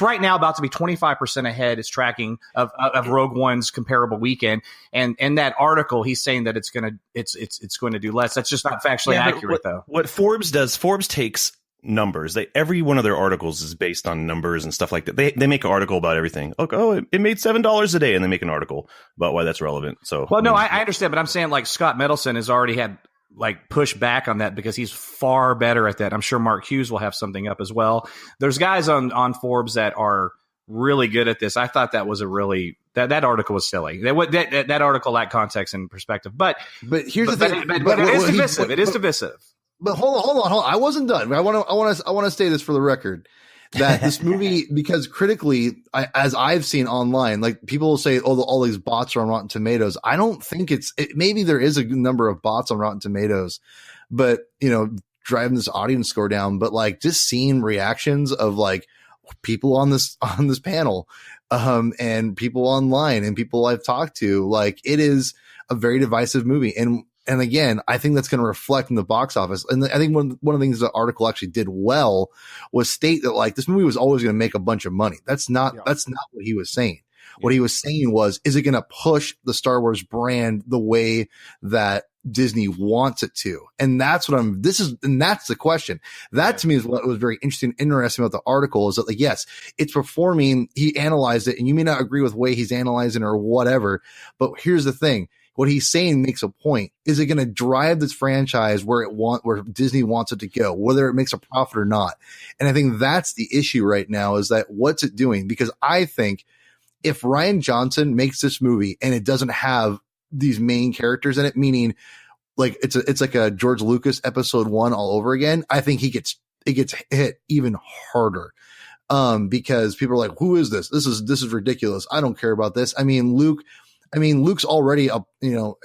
right now about to be 25% ahead. It's tracking of Rogue One's comparable weekend. And in that article, he's saying that it's going to do less. That's just not factually accurate, though. What Forbes does, Forbes takes numbers. Every one of their articles is based on numbers and stuff like that. They make an article about everything. Oh, it made $7 a day, and they make an article about why that's relevant. So, well, no, I understand, but I'm saying, like, Scott Mendelson has already had, like, push back on that because he's far better at that. I'm sure Mark Hughes will have something up as well. There's guys on Forbes that are really good at this. I thought that was that article was silly. That article lacked context and perspective. But here's the thing. But it is divisive. It is divisive. But hold on. I wasn't done. I want to say this for the record, that this movie, because critically, as I've seen online, like, people will say, oh, all these bots are on Rotten Tomatoes. I don't think maybe there is a number of bots on Rotten Tomatoes, but driving this audience score down, but like just seeing reactions of like people on this panel, and people online and people I've talked to, like it is a very divisive movie. And again, I think that's going to reflect in the box office. And I think one of the things the article actually did well was state that like this movie was always going to make a bunch of money. That's not what he was saying. What he was saying was, is it going to push the Star Wars brand the way that Disney wants it to? And that's what that's the question. That to me is what was very interesting about the article, is that like, yes, it's performing. He analyzed it, and you may not agree with the way he's analyzing or whatever, but here's the thing. What he's saying makes a point. Is it going to drive this franchise where Disney wants it to go, whether it makes a profit or not? And I think that's the issue right now, is that what's it doing? Because I think if Rian Johnson makes this movie and it doesn't have these main characters in it, meaning like it's like a George Lucas episode 1 all over again, I think it gets hit even harder. Because people are like, who is this? This is ridiculous. I don't care about this. Luke's already a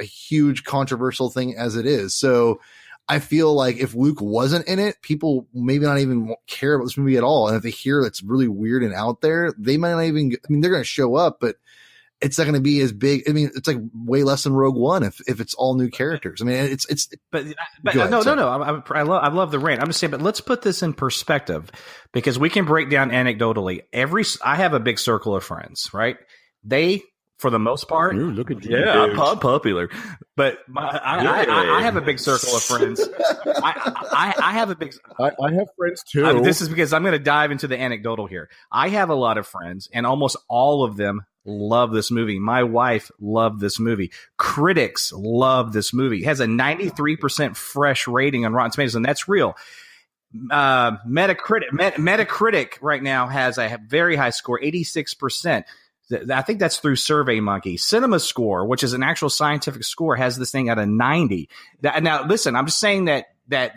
huge controversial thing as it is. So I feel like if Luke wasn't in it, people maybe not even care about this movie at all. And if they hear it's really weird and out there, they might not even, they're going to show up, but it's not going to be as big. It's like way less than Rogue One if it's all new characters. But no. I love the rant. I'm just saying, but let's put this in perspective, because we can break down anecdotally. I have a big circle of friends, right? They, for the most part, ooh, look at you. Yeah, I'm popular, but I have a big circle of friends. I have a big. I have friends too. This is because I'm going to dive into the anecdotal here. I have a lot of friends, and almost all of them love this movie. My wife loved this movie. Critics love this movie. It has a 93% fresh rating on Rotten Tomatoes, and that's real. Metacritic right now has a very high score, 86%. I think that's through SurveyMonkey. Cinema Score, which is an actual scientific score, has this thing at a 90. Now, listen, I'm just saying that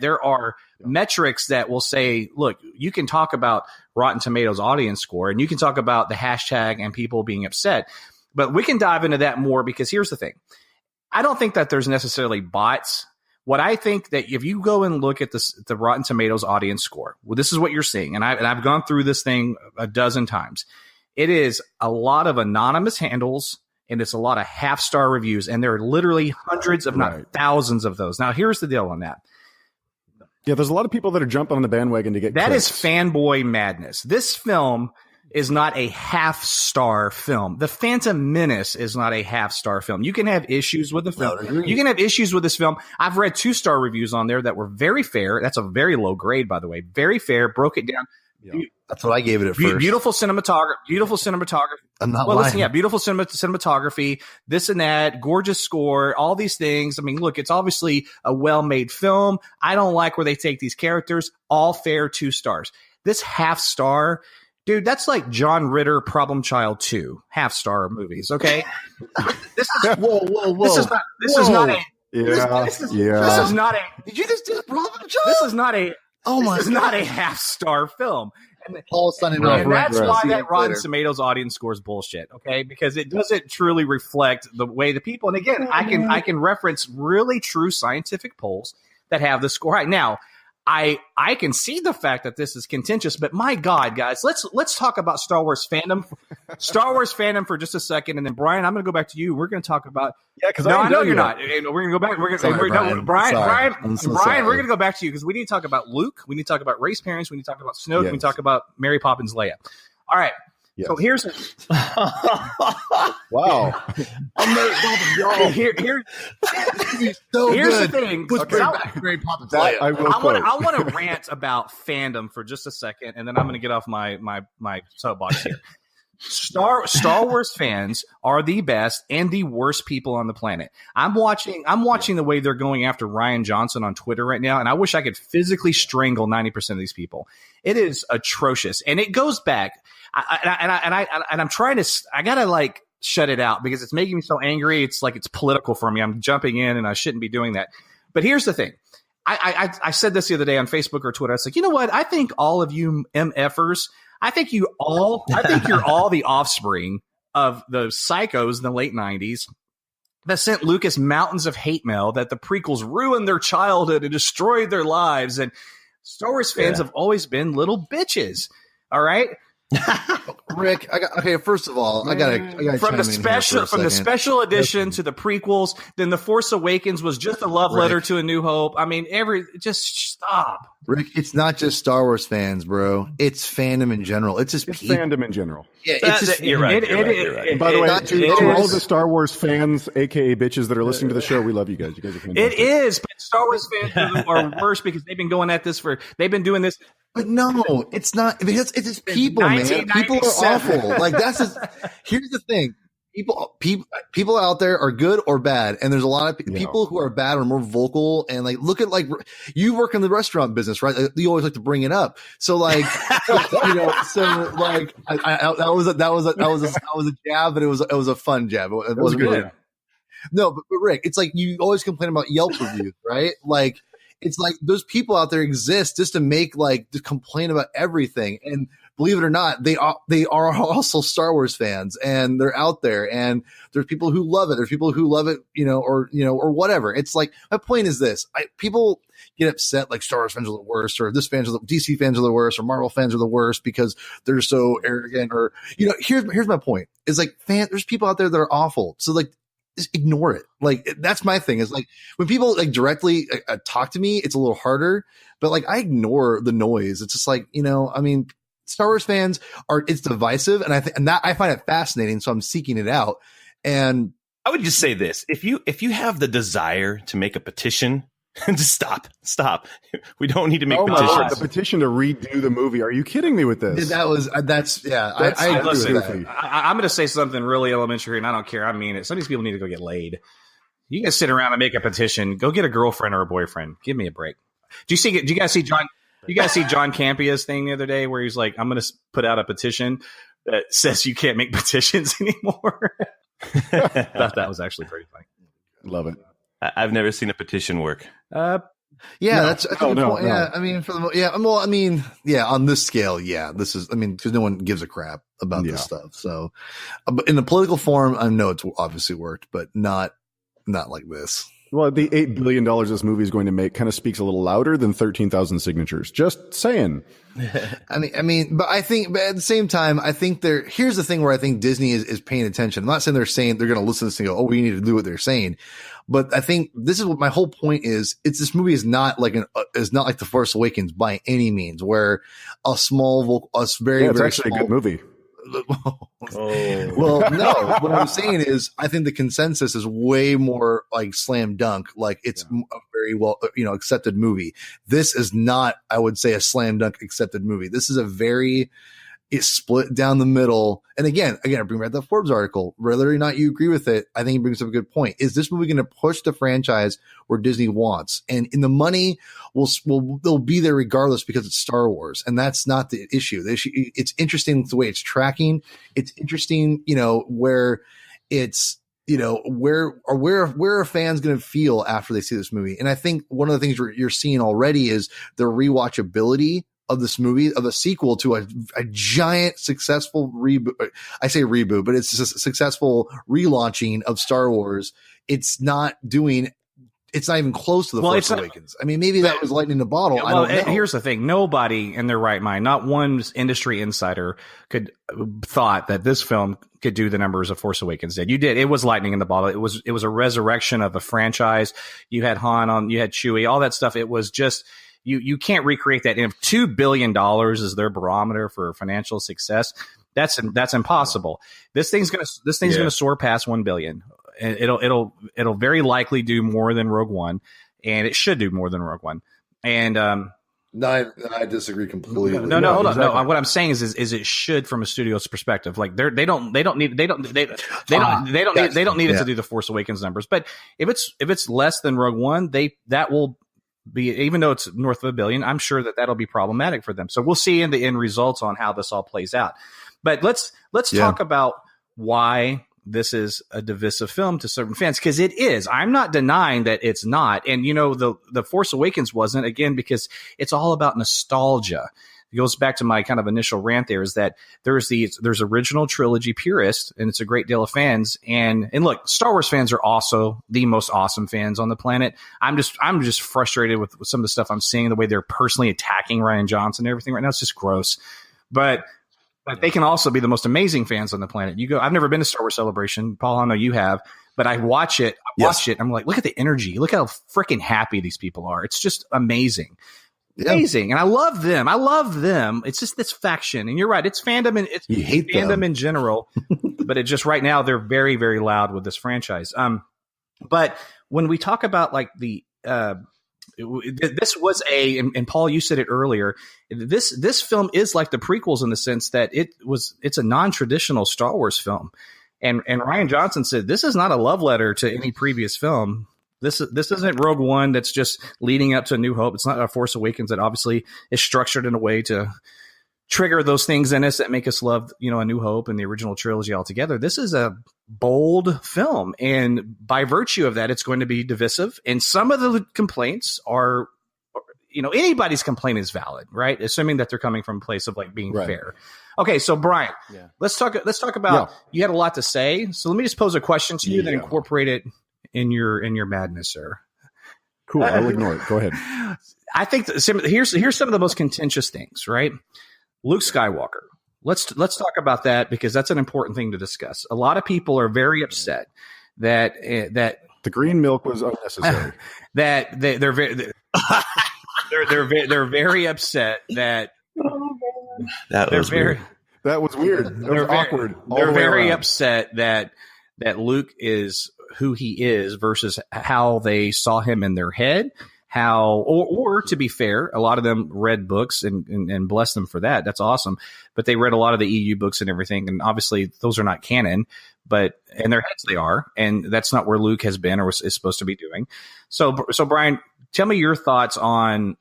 there are metrics that will say, look, you can talk about Rotten Tomatoes audience score, and you can talk about the hashtag and people being upset. But we can dive into that more, because here's the thing. I don't think that there's necessarily bots. What I think that if you go and look at the Rotten Tomatoes audience score, well, this is what you're seeing. And I've gone through this thing a dozen times. It is a lot of anonymous handles, and it's a lot of half-star reviews, and there are literally hundreds, if not thousands of those. Now, here's the deal on that. Yeah, there's a lot of people that are jumping on the bandwagon to get that clicks. Is fanboy madness. This film is not a half-star film. The Phantom Menace is not a half-star film. You can have issues with the film. You can have issues with this film. I've read 2-star reviews on there that were very fair. That's a very low grade, by the way. Very fair. Broke it down. Yeah. That's what I gave it at first. Beautiful cinematography. I'm not lying. Listen, beautiful cinematography, this and that, gorgeous score, all these things. I mean, look, it's obviously a well-made film. I don't like where they take these characters. All fair, 2 stars. This half-star, dude, that's like John Ritter, Problem Child 2, half-star movies, okay? This is whoa. This is not a This is not a. Did you just do Problem Child? This is not a. Oh my! This is not a half-star film. Paul's signing off. And that's why that Rotten Tomatoes audience score is bullshit. Okay, because it doesn't truly reflect the way the people. And again, I can reference really true scientific polls that have the score high. Now, I can see the fact that this is contentious, but my God, guys, let's talk about Star Wars fandom. Star Wars fandom for just a second, and then Bryan, I'm going to go back to you. We're going to talk about. Yeah, because I know you're not. We're going to go back. We're going to Bryan. We're going to go back to you because we need to talk about Luke. We need to talk about race parents. We need to talk about Snoke. We need to talk about Mary Poppins Leia. All right. Yes. So here's wow. Here's the thing. I want to rant about fandom for just a second, and then I'm going to get off my soapbox here. Star Wars fans are the best and the worst people on the planet. I'm watching the way they're going after Rian Johnson on Twitter right now, and I wish I could physically strangle 90% of these people. It is atrocious, and it goes back. I'm trying to. I gotta like shut it out because it's making me so angry. It's like it's political for me. I'm jumping in, and I shouldn't be doing that. But here's the thing. I said this the other day on Facebook or Twitter. I was like, you know what? I think all of you MFers. I think you're all the offspring of the psychos in the late 90s that sent Lucas mountains of hate mail that the prequels ruined their childhood and destroyed their lives. And Star Wars fans have always been little bitches. All right. Rick, first of all, I gotta from the special edition to the prequels, then the Force Awakens was just a love letter to A New Hope. I mean, just stop. Rick, it's not just Star Wars fans, bro. It's fandom in general. It's fandom in general. Yeah, it's just you're right. And by the way, to all the Star Wars fans, aka bitches that are listening to the show, we love you guys. You guys are fantastic. It is, but Star Wars fans are worse because they've been going at this they've been doing this. But no, it's not. It's just people, man. People are awful. Like here's the thing. People out there are good or bad, and there's a lot of people who are bad or more vocal. And like, look at you work in the restaurant business, right? You always like to bring it up. So like, that was a jab, but it was a fun jab. It wasn't good. Really. No, but Rick, it's like you always complain about Yelp reviews, right? Like. It's like those people out there exist just to make to complain about everything. And believe it or not, they are also Star Wars fans, and they're out there, and there's people who love it. There's people who love it, or whatever. It's like, my point is this. People get upset like Star Wars fans are the worst, or DC fans are the worst, or Marvel fans are the worst because they're so arrogant, or, here's my point. It's like, there's people out there that are awful. So like, just ignore it. Like, that's my thing, is like, when people directly talk to me, it's a little harder, but I ignore the noise. It's just like, Star Wars fans it's divisive, and I find it fascinating. So I'm seeking it out. And I would just say this: if you have the desire to make a petition, just stop. We don't need to make petitions. God, the petition to redo the movie. Are you kidding me with this? I agree with that. I'm going to say something really elementary, and I don't care. I mean it. Some of these people need to go get laid. You can sit around and make a petition. Go get a girlfriend or a boyfriend. Give me a break. Do you guys see John? You guys see John Campia's thing the other day where he's like, I'm going to put out a petition that says you can't make petitions anymore. I thought that was actually pretty funny. Love it. I've never seen a petition work. That's a good point. Yeah, I mean, on this scale, this is, because no one gives a crap about this stuff. So, but in the political forum, I know it's obviously worked, but not like this. Well, the $8 billion this movie is going to make kind of speaks a little louder than 13,000 signatures. Just saying. But I think, but at the same time, I think here's the thing where I think Disney is paying attention. I'm not saying they're going to listen to this and go, oh, we need to do what they're saying. But I think this is what my whole point is. This movie is not like The Force Awakens by any means, where it's actually a good movie. Well, no, what I'm saying is I think the consensus is way more like slam dunk. Like, it's a very well, accepted movie. This is not, I would say, a slam dunk accepted movie. This is it's split down the middle. And again, I bring back the Forbes article. Whether or not you agree with it, I think he brings up a good point. Is this movie going to push the franchise where Disney wants? And in the money they'll be there regardless because it's Star Wars. And that's not the issue. It's interesting the way it's tracking. It's interesting, where it's, where are fans going to feel after they see this movie? And I think one of the things you're seeing already is the rewatchability of this movie, of a sequel to a giant successful reboot. I say reboot, but it's a successful relaunching of Star Wars. It's not even close to The Force Awakens. Maybe that was lightning in a bottle. I don't know. Here's the thing. Nobody in their right mind, not one industry insider thought that this film could do the numbers of Force Awakens did. You did. It was lightning in the bottle. It was a resurrection of a franchise. You had Han on, you had Chewie, all that stuff. It was just, you can't recreate that. And if $2 billion is their barometer for financial success, that's impossible. This thing's gonna soar past 1 billion. It'll very likely do more than Rogue One, and it should do more than Rogue One. And no, I disagree completely. No, hold on. No, what I'm saying is it should, from a studio's perspective. Like, they don't need it to do the Force Awakens numbers. But if it's less than Rogue One, that will be, even though it's north of $1 billion, I'm sure that'll be problematic for them. So we'll see in the end results on how this all plays out. But let's talk about why this is a divisive film to certain fans, because it is. I'm not denying that it's not. And the Force Awakens wasn't, again, because it's all about nostalgia. it goes back to my kind of initial rant there, is that there's original trilogy purists, and it's a great deal of fans. And look, Star Wars fans are also the most awesome fans on the planet. I'm just frustrated with some of the stuff I'm seeing, the way they're personally attacking Rian Johnson and everything right now. It's just gross. But they can also be the most amazing fans on the planet. I've never been to Star Wars Celebration. Paul, I know you have, but I watch it. I'm like, look at the energy. Look how freaking happy these people are. It's just amazing. Yeah. Amazing. And I love them. It's just this faction. And you're right. It's fandom, and it's fandom in general. But it just right now, they're very, very loud with this franchise. But when we talk about like this was and Paul, you said it earlier. This film is like the prequels in the sense that it's a non-traditional Star Wars film, and Rian Johnson said this is not a love letter to any previous film. This isn't Rogue One that's just leading up to A New Hope. It's not a Force Awakens that obviously is structured in a way to trigger those things in us that make us love, A New Hope and the original trilogy altogether. This is a bold film, and by virtue of that, it's going to be divisive. And some of the complaints are, anybody's complaint is valid, right? Assuming that they're coming from a place of like being fair. Okay, so Bryan, let's talk about. You had a lot to say, so let me just pose a question to you, then incorporate it in your madness, sir. Cool, I'll ignore it. Go ahead. I think here's some of the most contentious things, right? Luke Skywalker. Let's talk about that, because that's an important thing to discuss. A lot of people are very upset that the green milk was unnecessary. That they're very upset that that was weird. That was weird. That was awkward. They're very upset that Luke is who he is versus how they saw him in their head. Or to be fair, a lot of them read books and bless them for that. That's awesome. But they read a lot of the EU books and everything. And obviously those are not canon, but in their heads they are. And that's not where Luke has been or is supposed to be doing. So Bryan, tell me your thoughts on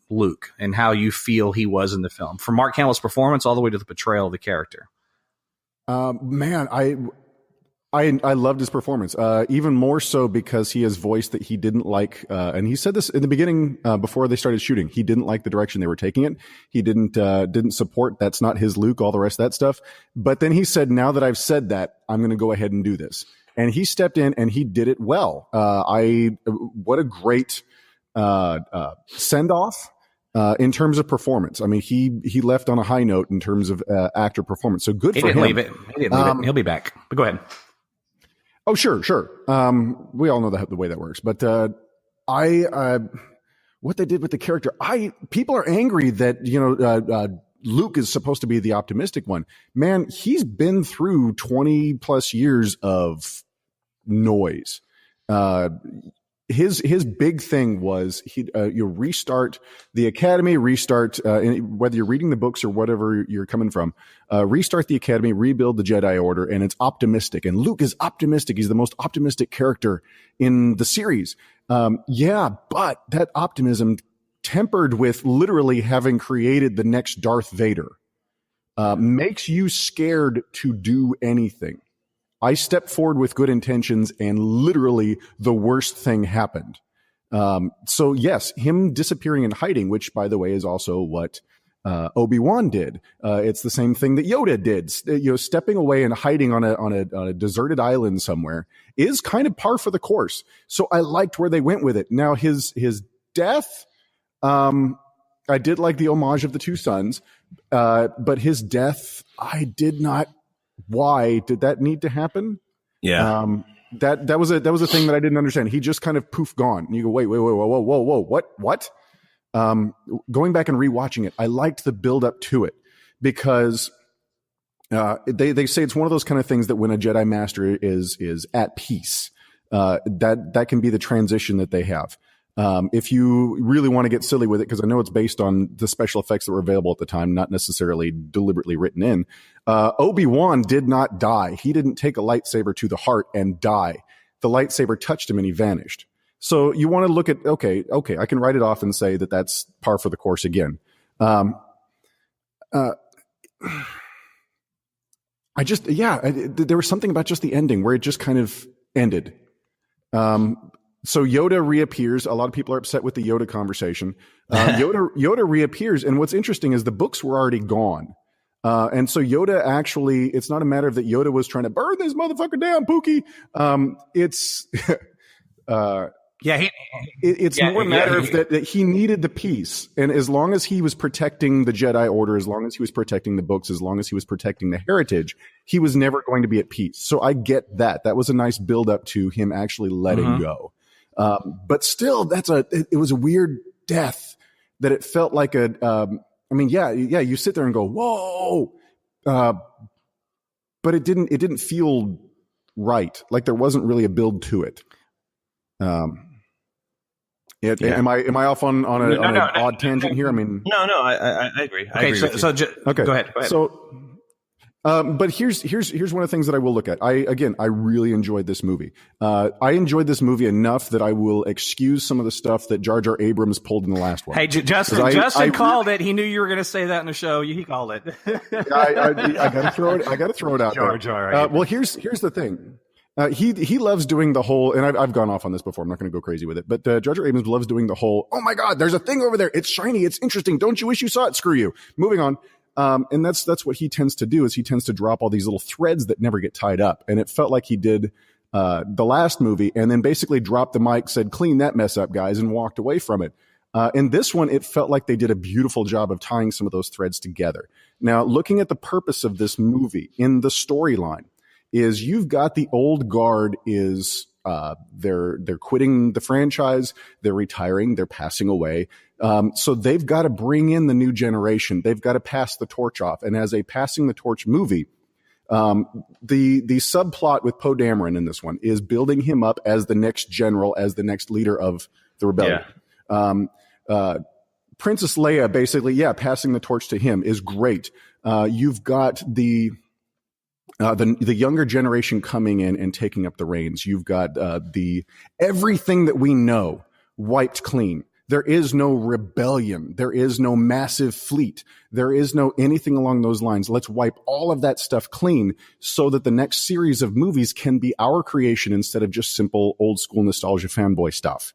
Luke and how you feel he was in the film, from Mark Hamill's performance all the way to the portrayal of the character. Man, I loved his performance, even more so because he has voiced that he didn't like, and he said this in the beginning before they started shooting. He didn't like the direction they were taking it. He didn't support. That's not his Luke. All the rest of that stuff. But then he said, "Now that I've said that, I'm going to go ahead and do this." And he stepped in and he did it well. What a great send off. In terms of performance, I mean, he left on a high note in terms of actor performance. So good for him. He didn't leave it. He'll be back. But go ahead. Oh, sure. We all know the way that works. But what they did with the character, people are angry that Luke is supposed to be the optimistic one. Man, he's been through 20 plus years of noise. His big thing was you restart the academy, whether you're reading the books or whatever you're coming from, restart the academy, rebuild the Jedi Order, and it's optimistic. And Luke is optimistic. He's the most optimistic character in the series. But that optimism tempered with literally having created the next Darth Vader makes you scared to do anything. I stepped forward with good intentions and literally the worst thing happened. So yes, him disappearing and hiding, which by the way is also what Obi-Wan did. It's the same thing that Yoda did. Stepping away and hiding on a deserted island somewhere is kind of par for the course. So I liked where they went with it. Now his death, I did like the homage of the two sons, but his death, I did not. Why did that need to happen? Yeah. That was a thing that I didn't understand. He just kind of poof gone. And you go, wait, whoa, what? Going back and rewatching it, I liked the build up to it because they say it's one of those kind of things that when a Jedi Master is at peace, that can be the transition that they have. If you really want to get silly with it, because I know it's based on the special effects that were available at the time, not necessarily deliberately written in, Obi-Wan did not die. He didn't take a lightsaber to the heart and die. The lightsaber touched him and he vanished. So you want to look at, okay, I can write it off and say that that's par for the course again. There was something about just the ending where it just kind of ended. So Yoda reappears. A lot of people are upset with the Yoda conversation. Yoda reappears, and what's interesting is the books were already gone. And so Yoda actually, it's not a matter of that Yoda was trying to burn this motherfucker down, Pookie. It's it's more a matter of that he needed the peace. And as long as he was protecting the Jedi Order, as long as he was protecting the books, as long as he was protecting the heritage, he was never going to be at peace. So I get that. That was a nice build up to him actually letting go. But still, it was a weird death that it felt like you sit there and go, whoa. But it didn't feel right. Like there wasn't really a build to it. Am I off on an odd tangent here? I mean, no, I agree. I agree okay. Go ahead. So, but here's one of the things that I will look at. I really enjoyed this movie. I enjoyed this movie enough that I will excuse some of the stuff that Jar Jar Abrams pulled in the last one. Hey, Justin called it. He knew you were going to say that in the show. He called it. I got to throw it. I got to throw it out Jar Jar. Well, here's the thing. He loves doing the whole, and I've gone off on this before. I'm not going to go crazy with it, but Jar Jar Abrams loves doing the whole. Oh my God, there's a thing over there. It's shiny. It's interesting. Don't you wish you saw it? Screw you. Moving on. And that's what he tends to do is he tends to drop all these little threads that never get tied up. And it felt like he did the last movie and then basically dropped the mic, said, clean that mess up, guys, and walked away from it. In this one, it felt like they did a beautiful job of tying some of those threads together. Now, looking at the purpose of this movie in the storyline is you've got the old guard is they're quitting the franchise, they're retiring, they're passing away. So they've got to bring in the new generation. They've got to pass the torch off. And as a passing the torch movie, the subplot with Poe Dameron in this one is building him up as the next general, as the next leader of the rebellion. Princess Leia basically, passing the torch to him is great. You've got the younger generation coming in and taking up the reins. You've got everything that we know wiped clean. There is no rebellion. There is no massive fleet. There is no anything along those lines. Let's wipe all of that stuff clean so that the next series of movies can be our creation instead of just simple old school nostalgia fanboy stuff.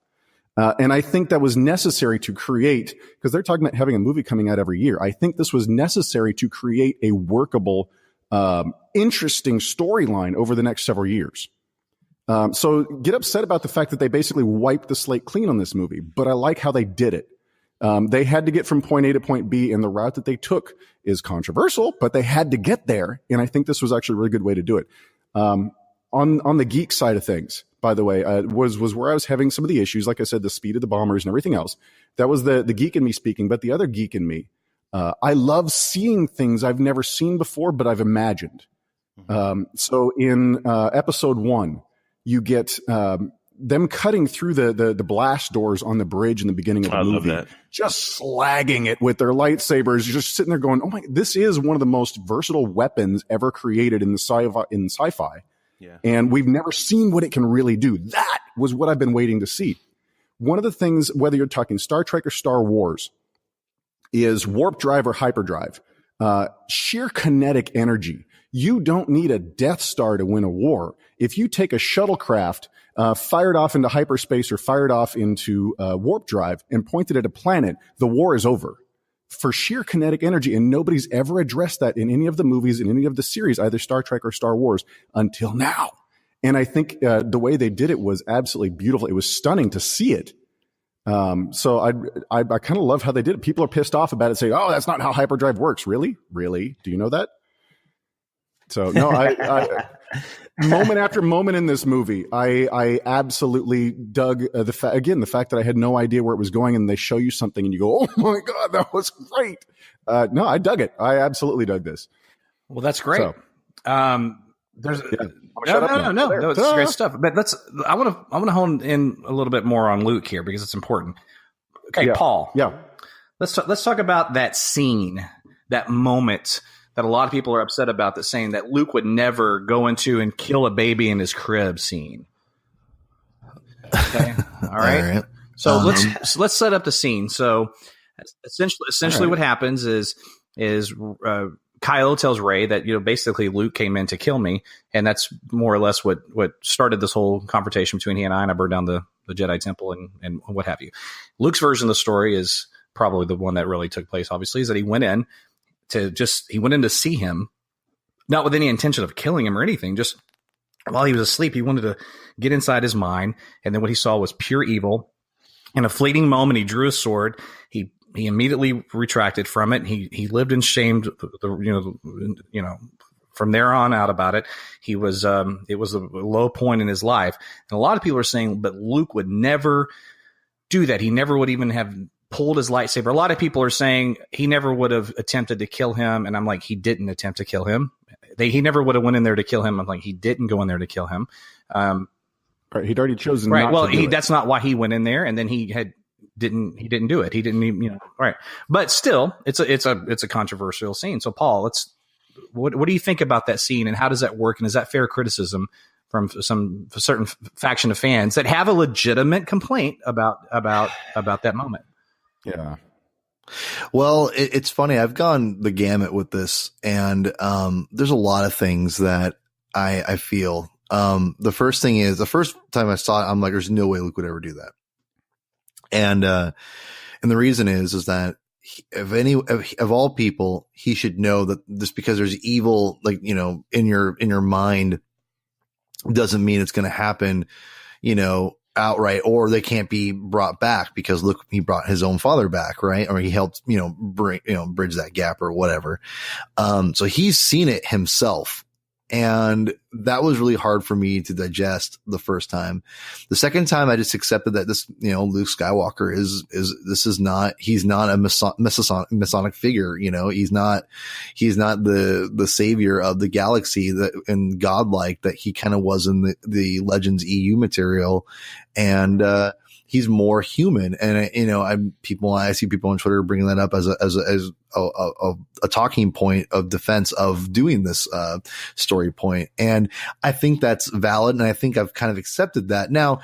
And I think that was necessary to create, because they're talking about having a movie coming out every year. I think this was necessary to create a workable, interesting storyline over the next several years. So get upset about the fact that they basically wiped the slate clean on this movie, but I like how they did it. They had to get from point A to point B, and the route that they took is controversial, but they had to get there. And I think this was actually a really good way to do it. On the geek side of things, by the way, was where I was having some of the issues. Like I said, the speed of the bombers and everything else. That was the geek in me speaking, but the other geek in me, I love seeing things I've never seen before, but I've imagined. So in episode 1, you get them cutting through the blast doors on the bridge in the beginning of the movie, just slagging it with their lightsabers, just sitting there going, "Oh my! This is one of the most versatile weapons ever created in sci-fi." Yeah. And we've never seen what it can really do. That was what I've been waiting to see. One of the things, whether you're talking Star Trek or Star Wars, is warp drive or hyperdrive, sheer kinetic energy. You don't need a Death Star to win a war. If you take a shuttlecraft, fired off into hyperspace or fired off into warp drive and pointed at a planet, the war is over for sheer kinetic energy. And nobody's ever addressed that in any of the movies, in any of the series, either Star Trek or Star Wars until now. And I think the way they did it was absolutely beautiful. It was stunning to see it. So I kind of love how they did it. People are pissed off about it, saying, "Oh, that's not how hyperdrive works." Really? Do you know that? So no, I moment after moment in this movie, I absolutely dug the fact that I had no idea where it was going, and they show you something and you go, "Oh my God, that was great." No, I dug it. I absolutely dug this. Well, that's great. So, there's no, it's great stuff. But I want to hone in a little bit more on Luke here because it's important. Okay, yeah. Paul. Yeah. Let's talk about that scene, that moment that a lot of people are upset about, that saying that Luke would never go into and kill a baby in his crib scene. Okay. All right. So let's set up the scene. So essentially what happens is Kylo tells Rey that, basically Luke came in to kill me. And that's more or less what started this whole confrontation between he and I burned down the Jedi temple and what have you. Luke's version of the story is probably the one that really took place, obviously, is that he went in to see him, not with any intention of killing him or anything, just while he was asleep, he wanted to get inside his mind. And then what he saw was pure evil. In a fleeting moment, he drew his sword. He immediately retracted from it. He lived in shame, from there on out about it. He was, it was a low point in his life. And a lot of people are saying, but Luke would never do that. He never would even have pulled his lightsaber. A lot of people are saying he never would have attempted to kill him. And I'm like, he didn't attempt to kill him. He never would have went in there to kill him. I'm like, he didn't go in there to kill him. Right. He'd already chosen. Right. Not well, to do it. That's not why he went in there. And then he didn't do it. He didn't even, right. But still, it's a controversial scene. So Paul, what do you think about that scene and how does that work? And is that fair criticism from some certain faction of fans that have a legitimate complaint about that moment? Yeah. Well, it's funny. I've gone the gamut with this, and there's a lot of things that I feel. The first thing is, the first time I saw it, I'm like, there's no way Luke would ever do that. And the reason is that of all people, he should know that just because there's evil, in your mind, doesn't mean it's going to happen, outright, or they can't be brought back because look, he brought his own father back, right? Or he helped, bridge that gap or whatever. So he's seen it himself. And that was really hard for me to digest the first time. The second time, I just accepted that this, Luke Skywalker he's not a Masonic figure. He's not the savior of the galaxy and godlike that he kind of was in the Legends EU material. And, he's more human. And, I see people on Twitter bringing that up as a talking point of defense of doing this, story point. And I think that's valid. And I think I've kind of accepted that. Now,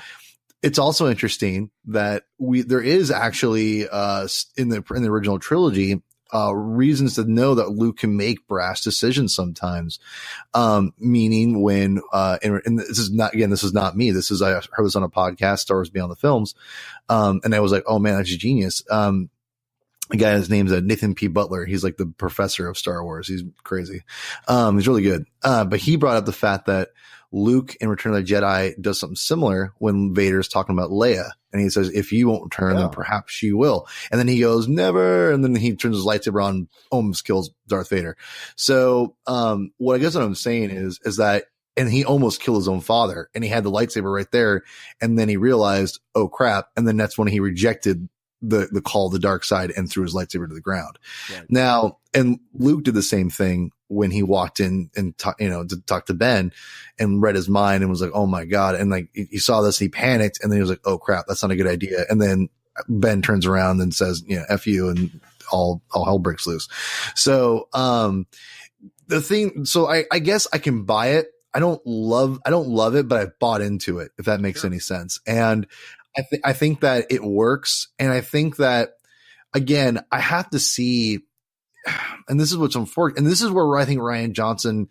it's also interesting that there is actually, in the original trilogy, reasons to know that Luke can make brash decisions sometimes. Meaning when, and this is not me. I heard this on a podcast, Star Wars Beyond the Films. And I was like, oh man, that's genius. The guy, his name's Nathan P. Butler. He's like the professor of Star Wars. He's crazy. He's really good. But he brought up the fact that Luke in Return of the Jedi does something similar when Vader's talking about Leia. And he says, if you won't return, then perhaps she will. And then he goes, never. And then he turns his lightsaber on, almost kills Darth Vader. So, what I'm saying is that, and he almost killed his own father, and he had the lightsaber right there. And then he realized, oh crap. And then that's when he rejected the call of the dark side and threw his lightsaber to the ground. Right. Now, and Luke did the same thing when he walked in and to talk to Ben and read his mind and was like, oh my God. And like, he saw this, he panicked, and then he was like, oh crap, that's not a good idea. And then Ben turns around and says, F you, and all hell breaks loose. So, I guess I can buy it. I don't love it, but I've bought into it, if that makes any sense. And I think that it works. And I think that, again, I have to see, and this is what's unfortunate, and this is where I think Rian Johnson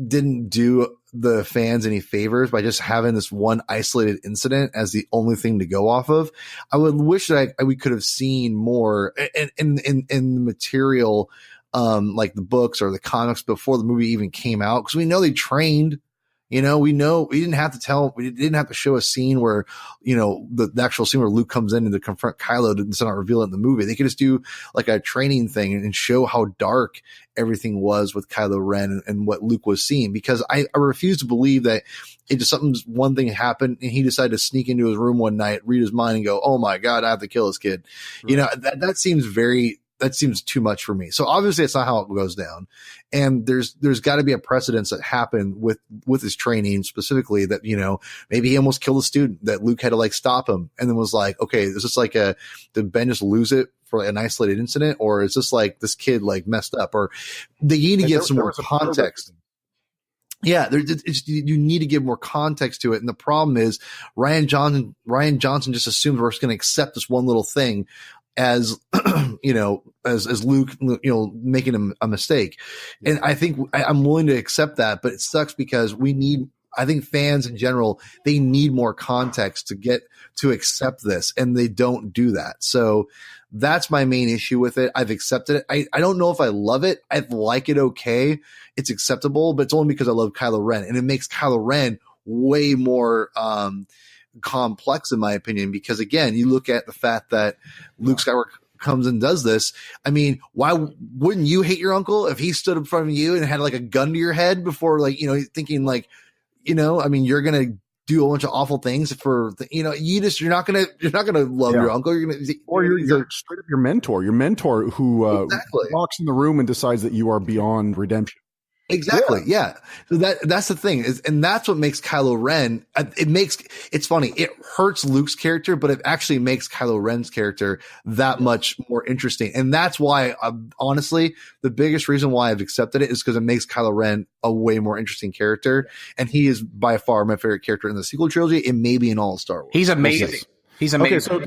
didn't do the fans any favors by just having this one isolated incident as the only thing to go off of. I would wish that we could have seen more in the material, like the books or the comics before the movie even came out. Cause we know they trained, we didn't have to show a scene where, the actual scene where Luke comes in and to confront Kylo to not reveal it in the movie. They could just do like a training thing and show how dark everything was with Kylo Ren and what Luke was seeing, because I refuse to believe that one thing happened and he decided to sneak into his room one night, read his mind and go, oh my God, I have to kill this kid. Right. That seems too much for me. So obviously it's not how it goes down. And there's got to be a precedence that happened with his training specifically that, maybe he almost killed a student that Luke had to like stop him and then was like, okay, is this like did Ben just lose it for like an isolated incident? Or is this like this kid like messed up? Or they need to give some more context. Yeah, you need to give more context to it. And the problem is Rian Johnson just assumes we're just going to accept this one little thing. as as Luke, making a mistake. And I think I'm willing to accept that, but it sucks because I think fans in general, they need more context to get to accept this, and they don't do that. So that's my main issue with it. I've accepted it. I don't know if I love it. I like it. Okay. It's acceptable, but it's only because I love Kylo Ren, and it makes Kylo Ren way more, complex in my opinion, because again, you look at the fact that Luke Skywalker comes and does this. I mean, why wouldn't you hate your uncle if he stood in front of you and had like a gun to your head before, thinking like, I mean, you're going to do a bunch of awful things for, you're not going to love your uncle. You're straight up your mentor who walks in the room and decides that you are beyond redemption. Exactly. Yeah. So that's the thing and that's what makes Kylo Ren. It's funny. It hurts Luke's character, but it actually makes Kylo Ren's character that much more interesting. And that's why, honestly, the biggest reason why I've accepted it is because it makes Kylo Ren a way more interesting character. And he is by far my favorite character in the sequel trilogy and maybe in all of Star Wars. He's amazing. He's amazing. Okay, so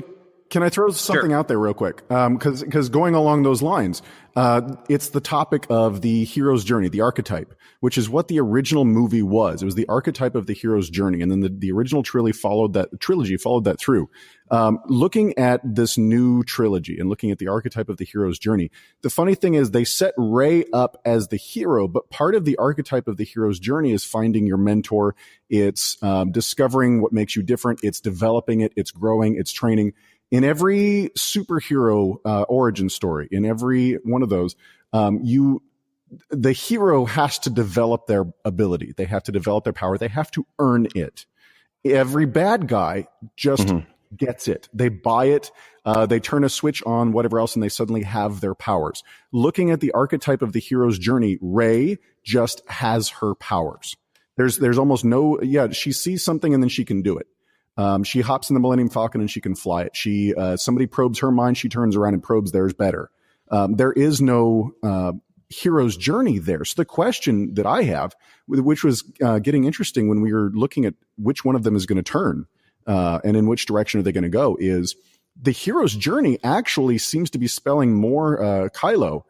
can I throw something out there real quick? Because going along those lines, it's the topic of the hero's journey, the archetype, which is what the original movie was. It was the archetype of the hero's journey, and then the original trilogy followed that through. Looking at this new trilogy and looking at the archetype of the hero's journey, the funny thing is they set Rey up as the hero, but part of the archetype of the hero's journey is finding your mentor. It's discovering what makes you different. It's developing it. It's growing. It's training. In every superhero origin story, in every one of those, the hero has to develop their ability. They have to develop their power. They have to earn it. Every bad guy just gets it. They buy it. They turn a switch on, whatever else, and they suddenly have their powers. Looking at the archetype of the hero's journey, Rey just has her powers. There's almost no, she sees something and then she can do it. She hops in the Millennium Falcon and she can fly it. Somebody probes her mind. She turns around and probes theirs better. There is no, hero's journey there. So the question that I have, which was, getting interesting when we were looking at which one of them is going to turn, and in which direction are they going to go, is the hero's journey actually seems to be spelling more, Kylo,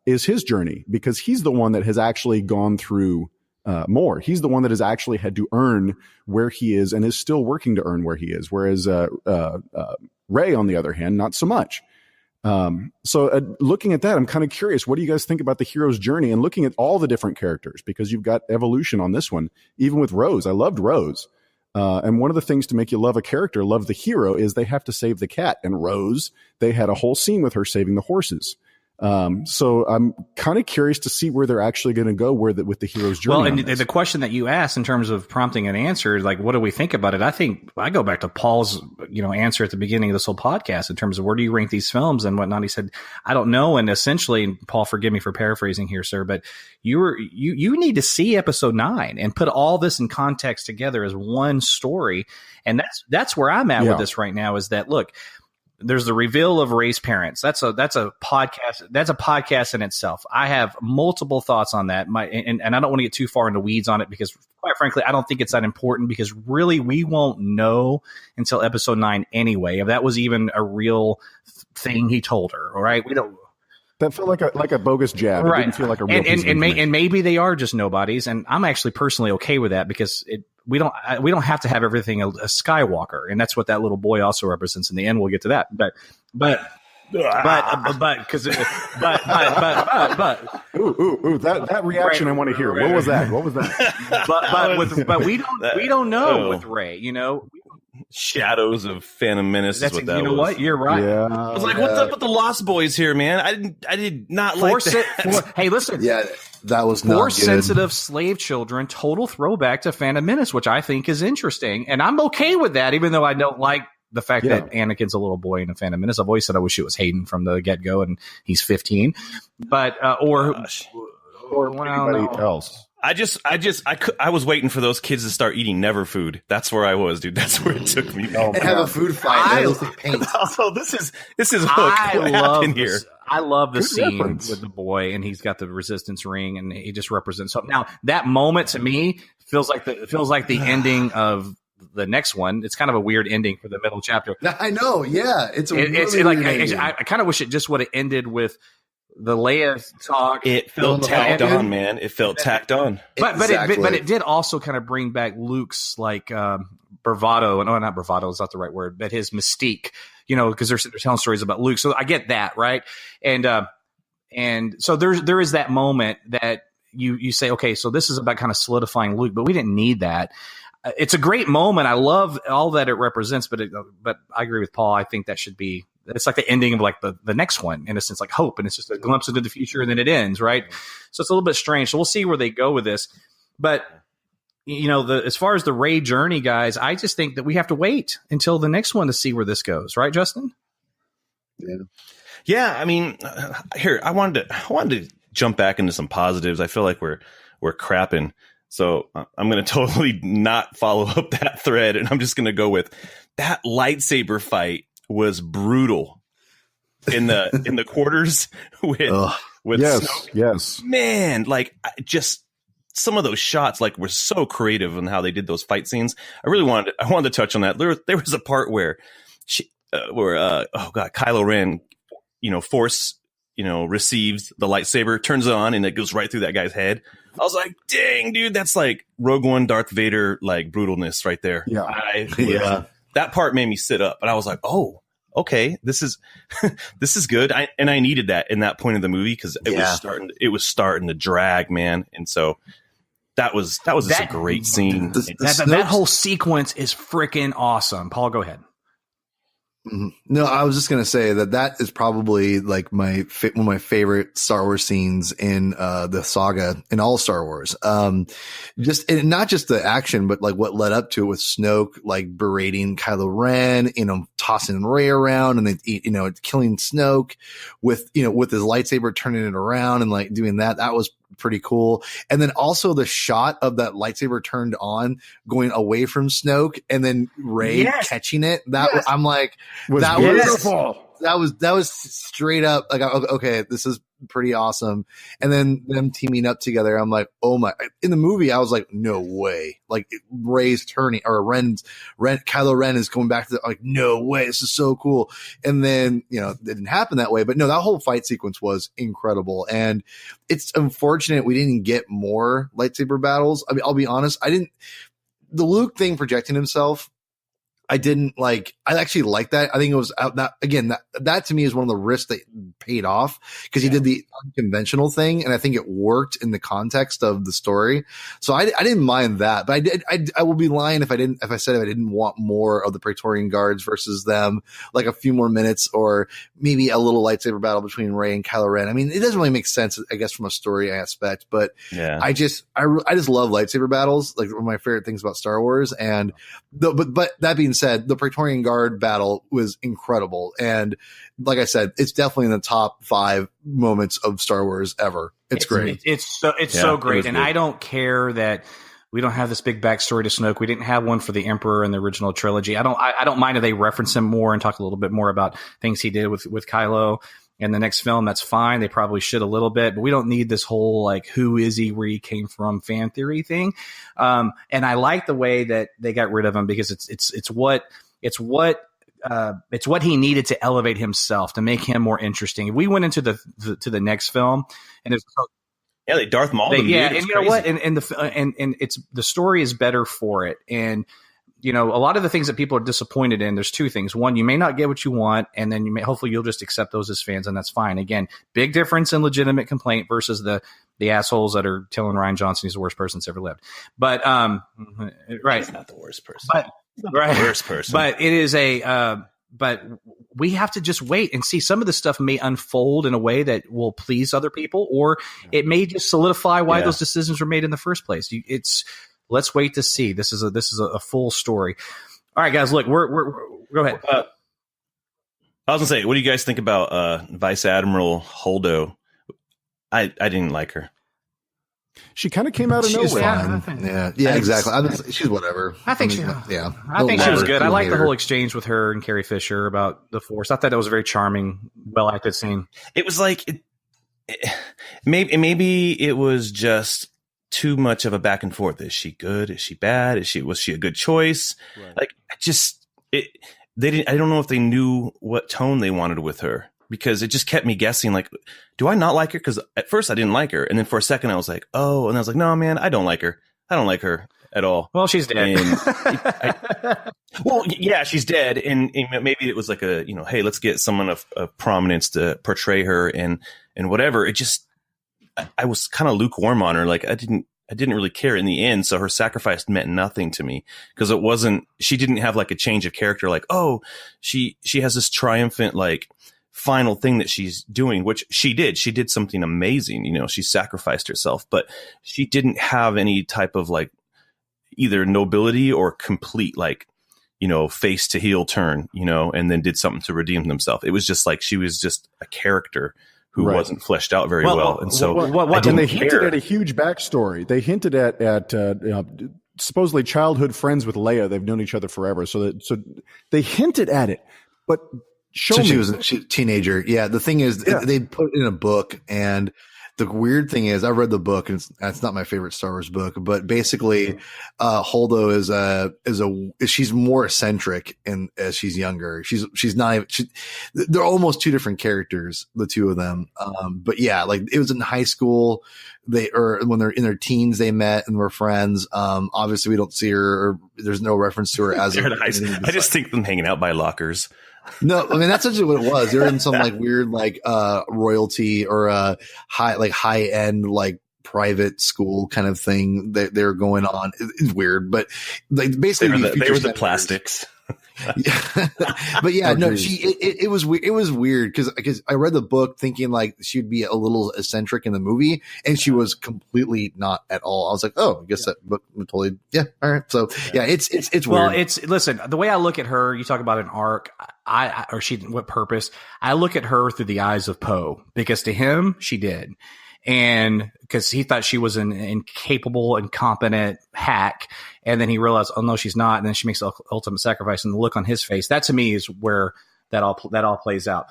is his journey, because he's the one that has actually gone through more. He's the one that has actually had to earn where he is and is still working to earn where he is. Whereas Rey, on the other hand, not so much. So looking at that, I'm kind of curious. What do you guys think about the hero's journey and looking at all the different characters? Because you've got evolution on this one, even with Rose. I loved Rose. And one of the things to make you love a character, love the hero, is they have to save the cat. And Rose, they had a whole scene with her saving the horses. So I'm kind of curious to see where they're actually going to go with the hero's journey. Well, and the question that you asked in terms of prompting an answer, like, what do we think about it? I think I go back to Paul's, answer at the beginning of this whole podcast in terms of where do you rank these films and whatnot. He said, I don't know. And essentially, and Paul, forgive me for paraphrasing here, sir, but you need to see episode 9 and put all this in context together as one story. And that's where I'm at with this right now, is that, look, there's the reveal of Rey's parents. That's a podcast. That's a podcast in itself. I have multiple thoughts on that. And I don't want to get too far into weeds on it because, quite frankly, I don't think it's that important, because really we won't know until episode 9 anyway if that was even a real thing he told her. All right, we don't. That felt like a bogus jab. Right. It didn't feel like a real piece of information. And maybe they are just nobodies, and I'm actually personally okay with that, because we don't have to have everything a Skywalker, and that's what that little boy also represents in the end. We'll get to that, but that reaction, right, I want to hear. Right. What was that? But we don't know with Rey, Shadows of Phantom Menace is what that was. You know what? You're right. Yeah. I was like, what's up with the Lost Boys here, man? I did not like that. Hey, listen. Yeah, that was not Force good. Sensitive slave children, total throwback to Phantom Menace, which I think is interesting. And I'm okay with that, even though I don't like the fact that Anakin's a little boy in a Phantom Menace. I've always said I wish it was Hayden from the get-go, and he's 15. But, or anybody else. I was waiting for those kids to start eating Never food. That's where I was, dude. That's where it took me. And have a food fight. Also, this is Hook. What happened here? I love the scene with the boy, and he's got the resistance ring, and he just represents something. Now, that moment to me feels like the ending of the next one. It's kind of a weird ending for the middle chapter. I know. Yeah. It's I kind of wish it just would have ended with the Leia talk. It felt tacked on, man. It felt tacked on. But it did also kind of bring back Luke's like bravado. No, not bravado is not the right word, but his mystique. Because they're telling stories about Luke. So I get that, right? And so there is that moment that you say, okay, so this is about kind of solidifying Luke, but we didn't need that. It's a great moment. I love all that it represents, but I agree with Paul. I think that should be. It's like the ending of like the next one, in a sense, like hope, and it's just a glimpse into the future, and then it ends, right? So it's a little bit strange. So we'll see where they go with this, but. As far as the Rey journey, guys, I just think that we have to wait until the next one to see where this goes, right, Justin? Yeah. I mean, here I wanted to jump back into some positives. I feel like we're crapping, so I'm going to totally not follow up that thread, and I'm just going to go with that lightsaber fight was brutal in the quarters with Snoke. Yes, man, like just. Some of those shots like were so creative in how they did those fight scenes. I wanted to touch on that. There was a part where Kylo Ren, Force, receives the lightsaber, turns it on, and it goes right through that guy's head. I was like, dang, dude, that's like Rogue One, Darth Vader, like brutalness right there. Yeah. That part made me sit up, and I was like, oh, okay, this is good. I needed that in that point of the movie because it was starting to drag, man. And so that was just a great scene. That whole sequence is freaking awesome. Paul, go ahead. No, I was just going to say that is probably like one of my favorite Star Wars scenes in the saga in all Star Wars. And not just the action, but like what led up to it with Snoke, like berating Kylo Ren, tossing Rey around and then, killing Snoke with his lightsaber, turning it around and like doing that. That was pretty cool. And then also the shot of that lightsaber turned on going away from Snoke and then Rey catching it. I'm like, that was beautiful. That was straight up like, okay, this is pretty awesome. And then them teaming up together, I'm like, oh my, in the movie, I was like, no way. Like Rey's turning or Kylo Ren is going back to like, no way. This is so cool. And then, it didn't happen that way, but no, that whole fight sequence was incredible. And it's unfortunate we didn't get more lightsaber battles. I mean, I'll be honest. The Luke thing projecting himself, I didn't like. I actually like that. I think it was that to me is one of the risks that paid off because he did the unconventional thing, and I think it worked in the context of the story. So I didn't mind that, but I will be lying if I said I didn't want more of the Praetorian Guards versus them, like a few more minutes or maybe a little lightsaber battle between Rey and Kylo Ren. I mean, it doesn't really make sense, I guess, from a story aspect, but I just love lightsaber battles. Like one of my favorite things about Star Wars, and but that being said, the Praetorian Guard battle was incredible. And like I said, it's definitely in the top 5 moments of Star Wars ever. It's great. It's so great. And I don't care that we don't have this big backstory to Snoke. We didn't have one for the Emperor in the original trilogy. I don't mind if they reference him more and talk a little bit more about things he did with Kylo in the next film. That's fine. They probably should a little bit, but we don't need this whole like who is he, where he came from fan theory thing. And I like the way that they got rid of him because it's what he needed to elevate himself to make him more interesting. If we went into the next film and they Darth Mauled him. Yeah, and you know what? And it's the story is better for it. And a lot of the things that people are disappointed in, there's 2 things. One, you may not get what you want, and then hopefully you'll just accept those as fans, and that's fine. Again, big difference in legitimate complaint versus the assholes that are telling Rian Johnson he's the worst person that's ever lived. But right, he's not the worst person. But right, worst person. But it is but we have to just wait and see. Some of the stuff may unfold in a way that will please other people, or it may just solidify why those decisions were made in the first place. Let's wait to see. This is a full story. All right, guys, look, we're go ahead. I was gonna say, what do you guys think about Vice Admiral Holdo? I didn't like her. She kind of came out of nowhere. Yeah, exactly. She's whatever. I think she was good. I like the whole exchange with her and Carrie Fisher about the Force. I thought that was a very charming, well acted scene. It was like maybe it was just too much of a back and forth. Is she good? Is she bad? Was she a good choice? Right. Like, I don't know if they knew what tone they wanted with her, because it just kept me guessing, like, do I not like her? Because at first I didn't like her. And then for a second I was like, oh, and I was like, no, man, I don't like her. I don't like her at all. Well, she's dead. Well, yeah, she's dead. And maybe it was like a, hey, let's get someone of prominence to portray her and whatever. It just, I was kind of lukewarm on her. Like, I didn't really care in the end. So her sacrifice meant nothing to me, because she didn't have like a change of character. Like, oh, she has this triumphant, like, final thing that she's doing, which she did. She did something amazing. She sacrificed herself, but she didn't have any type of like either nobility or complete, like, face to heel turn, and then did something to redeem himself. It was just like, she was just a character who wasn't fleshed out very well. And so and they hinted at a huge backstory. They hinted at supposedly childhood friends with Leia. They've known each other forever. So they hinted at it, but she was a teenager. Yeah. The thing is, they put it in a book, and the weird thing is, I read the book, and it's not my favorite Star Wars book, but basically, Holdo she's more eccentric as she's younger. She's not even, they're almost two different characters, the two of them. But yeah, like, it was in high school. When they're in their teens, they met and were friends. Obviously we don't see her, or there's no reference to her as I just think them hanging out by lockers. No, I mean, that's actually what it was. They're in some like weird, like, royalty or high end, like, private school kind of thing that they're going on. It's weird, but like, basically they were the plastics. Yeah. But yeah, no, it was weird because I read the book thinking like she'd be a little eccentric in the movie, and she was completely not at all. I was like, oh, I guess that book totally, yeah, all right. So yeah, it's weird. Well, listen, the way I look at her, you talk about an arc, what purpose? I look at her through the eyes of Poe, because to him, she did. And because he thought she was an incapable, incompetent hack. And then he realized, oh no, she's not. And then she makes the ultimate sacrifice, and the look on his face, that to me is where that all plays out.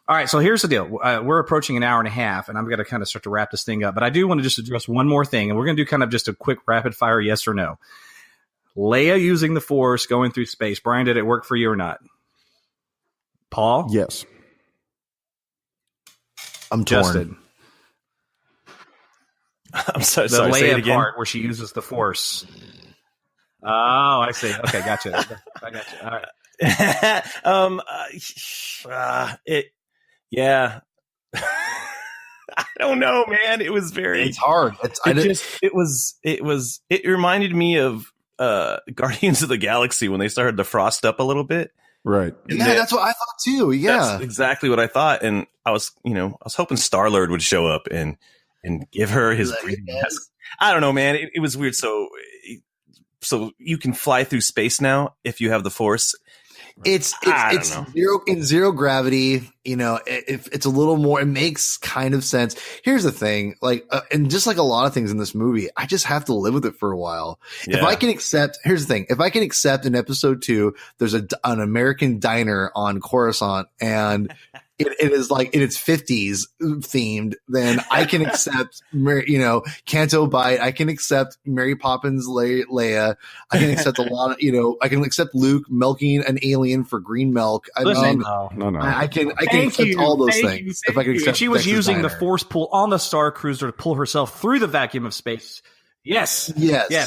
All right. So here's the deal. We're approaching an hour and a half, and I'm going to kind of start to wrap this thing up, but I do want to just address one more thing, and we're going to do kind of just a quick rapid fire yes or no. Leia using the Force going through space. Bryan, did it work for you or not? Paul? Yes. I'm Justin. torn. I'm sorry. The Leia part where she uses the Force. Oh, I see. Okay, gotcha. I got you. All right. Yeah. I don't know, man. It was it's hard. It reminded me of Guardians of the Galaxy when they started to frost up a little bit. Right. Yeah, that's what I thought too. Yeah. That's exactly what I thought. And I was hoping Star-Lord would show up and give her his breathing mask. I don't know, man. It was weird. So you can fly through space now if you have the Force. It's zero gravity. It's a little more. It makes kind of sense. Here's the thing, like, and just like a lot of things in this movie, I just have to live with it for a while. Yeah. Here's the thing: if I can accept in episode 2, there's an American diner on Coruscant, and it is like in its 50s themed, then I can accept, Canto Bight. I can accept Mary Poppins, Leia. I can accept a lot of, I can accept Luke milking an alien for green milk. No. I can accept all those things. If I can accept, she was using the Force pull on the Star Cruiser to pull herself through the vacuum of space. Yes.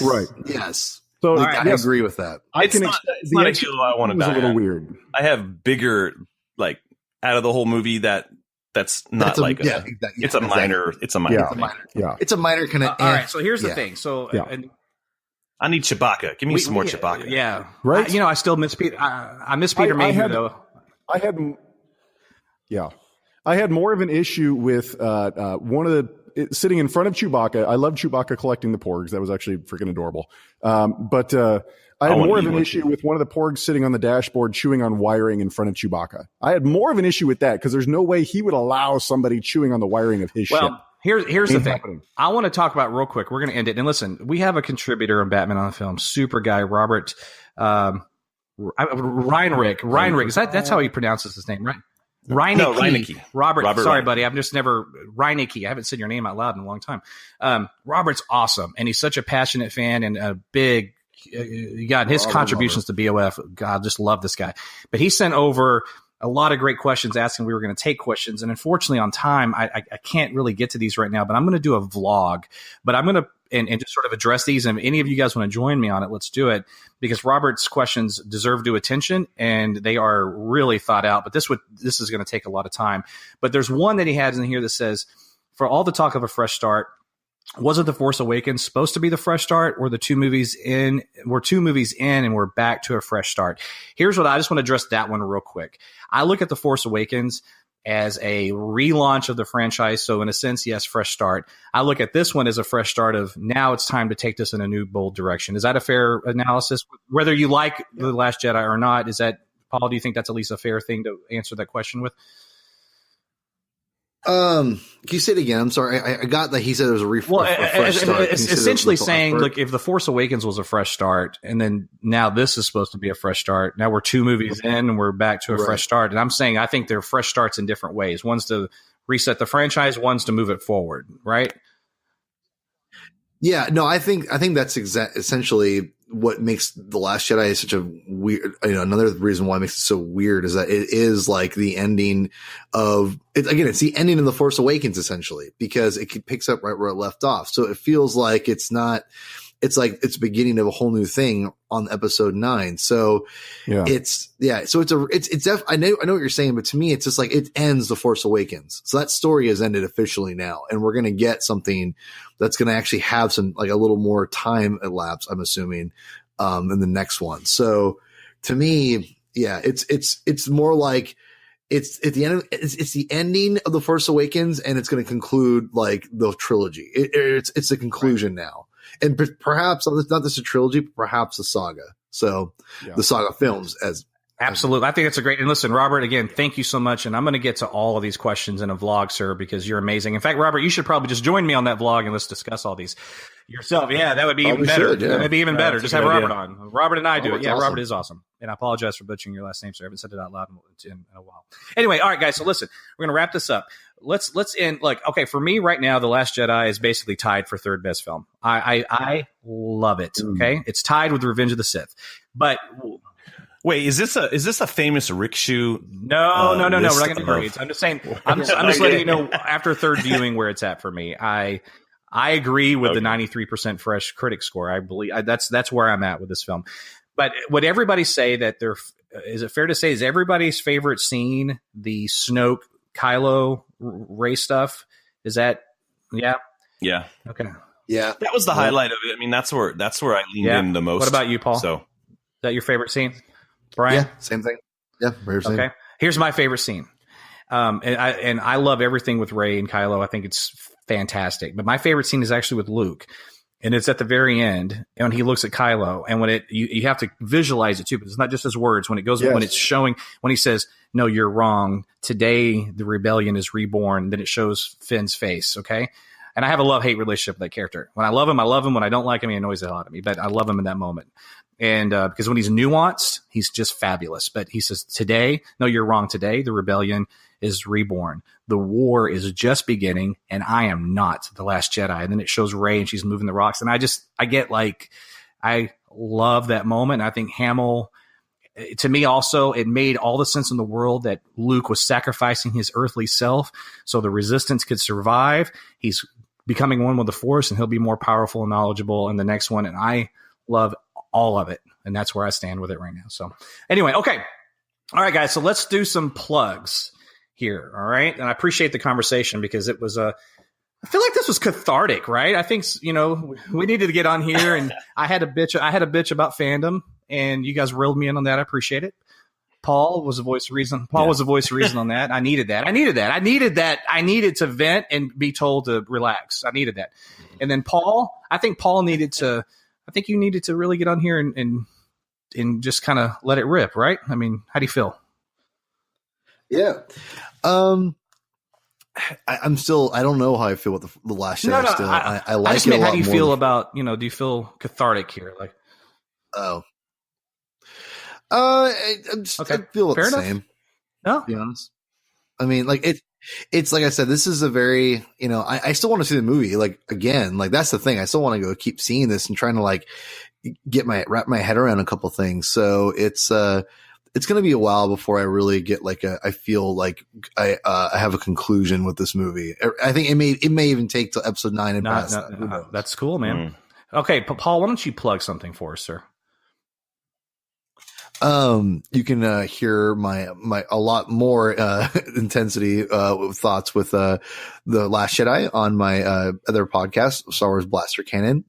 Right. Yes. So I agree with that. It's not a hill I want to die. A little weird. I have bigger, like, out of the whole movie that's not it's a minor. It's a minor kind of. All right. So here's the thing. So I need Chewbacca. Give me some more Chewbacca. Yeah. Right. I still miss Peter. I miss Peter Mayhew though. I had more of an issue with one of the sitting in front of Chewbacca. I love Chewbacca collecting the porgs. That was actually freaking adorable. But I had more of an issue with one of the porgs sitting on the dashboard chewing on wiring in front of Chewbacca. I had more of an issue with that because there's no way he would allow somebody chewing on the wiring of his ship. Here's the thing. I want to talk about real quick. We're going to end it. And listen, we have a contributor in Batman on the Film, super guy, Robert Ryan Rick. That's how he pronounces his name, right? Reinecke. No, Reinecke. Robert, sorry, Reinecke. buddy. I've just never Reinecke. I haven't said your name out loud in a long time. Robert's awesome, and he's such a passionate fan and a big. God, his contributions to BOF. God, just love this guy. But he sent over a lot of great questions, asking we were going to take questions, and unfortunately, on time, I can't really get to these right now. But I'm going to do a vlog. But I'm going to and just sort of address these. And if any of you guys want to join me on it, let's do it, because Robert's questions deserve due attention and they are really thought out. But this is going to take a lot of time. But there's one that he has in here that says, for all the talk of a fresh start, wasn't The Force Awakens supposed to be the fresh start, or the two movies in and we're back to a fresh start? Here's what I just want to address that one real quick. I look at The Force Awakens as a relaunch of the franchise. So in a sense, yes, fresh start. I look at this one as a fresh start of now it's time to take this in a new, bold direction. Is that a fair analysis? Whether you like The Last Jedi or not, is that, Paul, do you think that's at least a fair thing to answer that question with? Can you say it again? I'm sorry. I got that he said it was a fresh start. It's essentially saying, look, if The Force Awakens was a fresh start, and then now this is supposed to be a fresh start. Now we're 2 movies in and we're back to a fresh start. And I'm saying I think they're fresh starts in different ways. One's to reset the franchise, one's to move it forward, right? Yeah, no, I think that's essentially what makes The Last Jedi such a weird, another reason why it makes it so weird is that it is like the ending of it. Again, it's the ending of The Force Awakens, essentially, because it picks up right where it left off. So it feels like it's like it's beginning of a whole new thing on episode 9. So I know what you're saying, but to me, it's just like it ends The Force Awakens. So that story has ended officially now, and we're going to get something that's going to actually have some, like, a little more time elapsed, I'm assuming, in the next one. So to me, yeah, it's more like it's at the end of, it's the ending of The Force Awakens, and it's going to conclude like the trilogy. It's the conclusion now. And perhaps not just a trilogy, but perhaps a saga. So the saga films Absolutely. I think that's a great, and listen, Robert, again, thank you so much. And I'm going to get to all of these questions in a vlog, sir, because you're amazing. In fact, Robert, you should probably just join me on that vlog and let's discuss all these yourself. Yeah, that would be even better. That'd be even better. Just have Robert on. Robert and I do it. Yeah, awesome. Robert is awesome. And I apologize for butchering your last name, sir. I haven't said it out loud in a while. Anyway, all right, guys. So listen, we're going to wrap this up. Let's end. Like, okay, for me right now, The Last Jedi is basically tied for third best film. I love it. Okay, it's tied with Revenge of the Sith. But wait, is this a famous Rick Shew? No. We're not going to grades. I'm just saying. I'm just letting you know after third viewing where it's at for me. I agree with the 93% fresh critic score. I believe that's where I'm at with this film. But would everybody say that is it fair to say is everybody's favorite scene the Snoke Kylo Rey stuff? Is that yeah? Okay. Yeah. That was the highlight of it. I mean, that's where I leaned in the most. What about you, Paul? So, is that your favorite scene? Bryan? Yeah, same thing. Yeah, very same. Okay. Here's my favorite scene. And I love everything with Rey and Kylo. I think it's fantastic. But my favorite scene is actually with Luke. And it's at the very end, and he looks at Kylo, and when you have to visualize it too, but it's not just his words. When it goes, when it's showing, when he says, "No, you're wrong. Today, the rebellion is reborn." Then it shows Finn's face. Okay, and I have a love-hate relationship with that character. When I love him, I love him. When I don't like him, he annoys the hell out of me. But I love him in that moment, and because when he's nuanced, he's just fabulous. But he says, "Today, no, you're wrong. Today, the rebellion is reborn. The war is just beginning, and I am not the last Jedi." And then it shows Rey, and she's moving the rocks. And I love that moment. And I think Hamill, to me also, it made all the sense in the world that Luke was sacrificing his earthly self so the Resistance could survive. He's becoming one with the Force, and he'll be more powerful and knowledgeable in the next one. And I love all of it. And that's where I stand with it right now. So anyway, okay. All right, guys. So let's do some plugs here. All right. And I appreciate the conversation because it was I feel like this was cathartic, right? I think, we needed to get on here, and I had a bitch about fandom, and you guys reeled me in on that. I appreciate it. Paul was a voice of reason. Was a voice of reason on that. I needed that. I needed to vent and be told to relax. I needed that. And then Paul, I think you needed to really get on here and just kind of let it rip, right? I mean, how do you feel? Yeah. I'm still, I don't know how I feel with the Last Jedi still. I like just it meant, a lot how do you more. feel about, do you feel cathartic here? Like, I feel Fair the enough. same. No? To be honest. I mean, like it's like I said, this is a very, you know, I still want to see the movie. Like, again, like that's the thing. I still want to go keep seeing this and trying to like wrap my head around a couple things. So it's going to be a while before I really get like I feel like I have a conclusion with this movie. I think it may even take till episode 9 and past that. That's cool, man. Okay. Paul, why don't you plug something for us, sir? You can hear my a lot more intensity thoughts with the Last Jedi on my other podcast, Star Wars Blaster Cannon.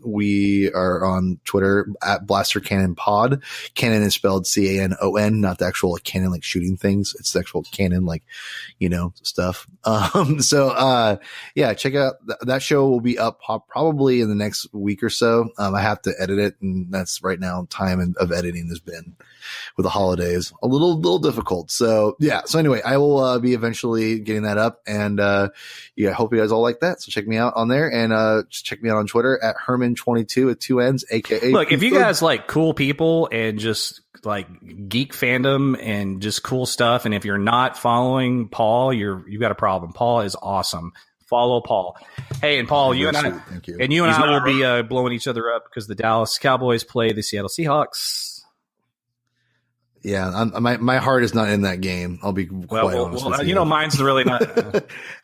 We are on Twitter at Blaster Cannon Pod. Cannon is spelled CANON, not the actual cannon like shooting things. It's the actual cannon, like, you know, stuff. So yeah, check out that show will be up probably in the next week or so. I have to edit it, and that's right now time of editing has been with the holidays a little difficult. So yeah. So anyway, I will be eventually getting that up, and yeah, I hope you guys all like that. So check me out on there, and just check me out on Twitter at Hermann22 with 2 N's, aka. Look, if you guys like cool people and just like geek fandom and just cool stuff, and if you're not following Paul, you've got a problem. Paul is awesome. Follow Paul. Hey, and Paul, you and I will be blowing each other up because the Dallas Cowboys play the Seattle Seahawks. Yeah, my heart is not in that game. I'll be quite honest with you. You know, mine's really not.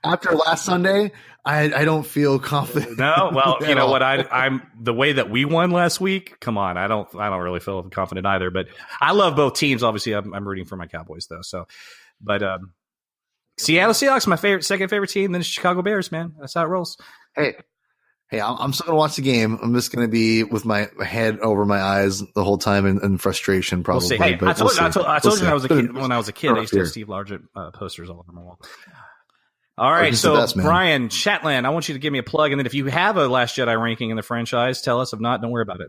After last Sunday, I don't feel confident. No, well, you know what? I'm the way that we won last week. Come on, I don't really feel confident either. But I love both teams. Obviously, I'm rooting for my Cowboys though. So, but Seattle Seahawks, my second favorite team. Then the Chicago Bears, man. That's how it rolls. Hey, I'm still gonna watch the game. I'm just gonna be with my head over my eyes the whole time in frustration, probably. We'll see. Hey, I told you when I was a kid. When I was a kid, I used to have Steve Largent posters all over my wall. All right, so Bryan, Chatlien, I want you to give me a plug, and then if you have a Last Jedi ranking in the franchise, tell us. If not, don't worry about it.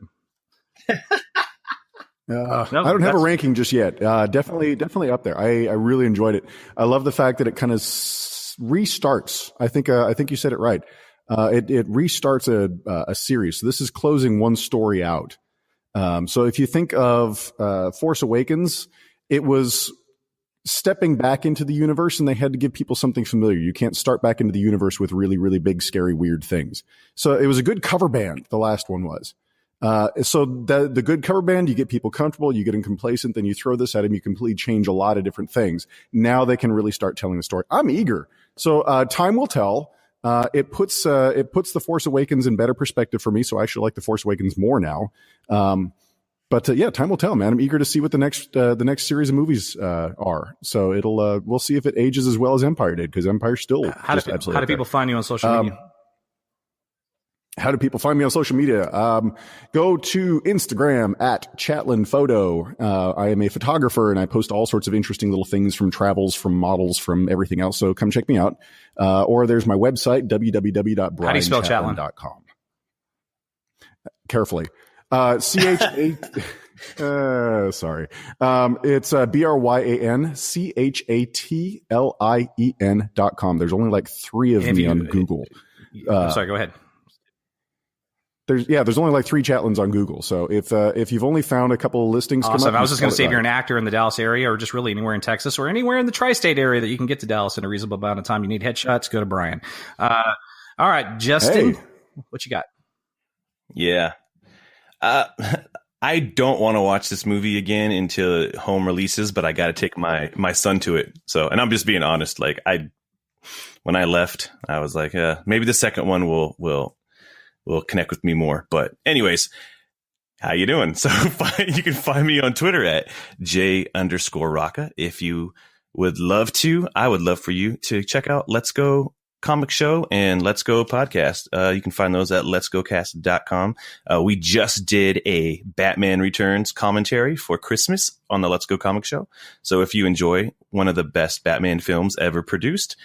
I don't have a ranking just yet. Definitely up there. I really enjoyed it. I love the fact that it kind of restarts. I think you said it right. It restarts a series. So this is closing one story out. So if you think of Force Awakens, it was stepping back into the universe, and they had to give people something familiar. You can't start back into the universe with really, really big, scary, weird things. So it was a good cover band. The last one was. So the good cover band, you get people comfortable, you get them complacent, then you throw this at them, you completely change a lot of different things. Now they can really start telling the story. I'm eager. So time will tell. It puts The Force Awakens in better perspective for me, so I actually like The Force Awakens more now. But yeah, time will tell, man. I'm eager to see what the next series of movies are. So we'll see if it ages as well as Empire did, because Empire still how do people find you on social media? How do people find me on social media? Go to Instagram at Chatlien Photo. I am a photographer, and I post all sorts of interesting little things, from travels, from models, from everything else. So come check me out. Or there's my website, www.bryanchatlen.com. How do you spell Chatlien? Carefully. C-H-A... sorry. It's BRYANCHATLIEN.com. There's only like 3 of me on Google. Sorry, go ahead. There's only like 3 Chatliens on Google. So if you've only found a couple of listings, awesome. I was just going to say, if you're an actor in the Dallas area, or just really anywhere in Texas, or anywhere in the tri-state area that you can get to Dallas in a reasonable amount of time, you need headshots, go to Bryan. All right, Justin, what you got? Yeah. I don't want to watch this movie again until home releases, but I got to take my son to it. So, and I'm just being honest. Like when I left, I was like, maybe the second one will connect with me more. But anyways, how you doing? So you can find me on Twitter at J_Rocka. If you would love to, I would love for you to check out Let's Go Comic Show and Let's Go Podcast. You can find those at letsgocast.com. We just did a Batman Returns commentary for Christmas on the Let's Go Comic Show. So if you enjoy one of the best Batman films ever produced,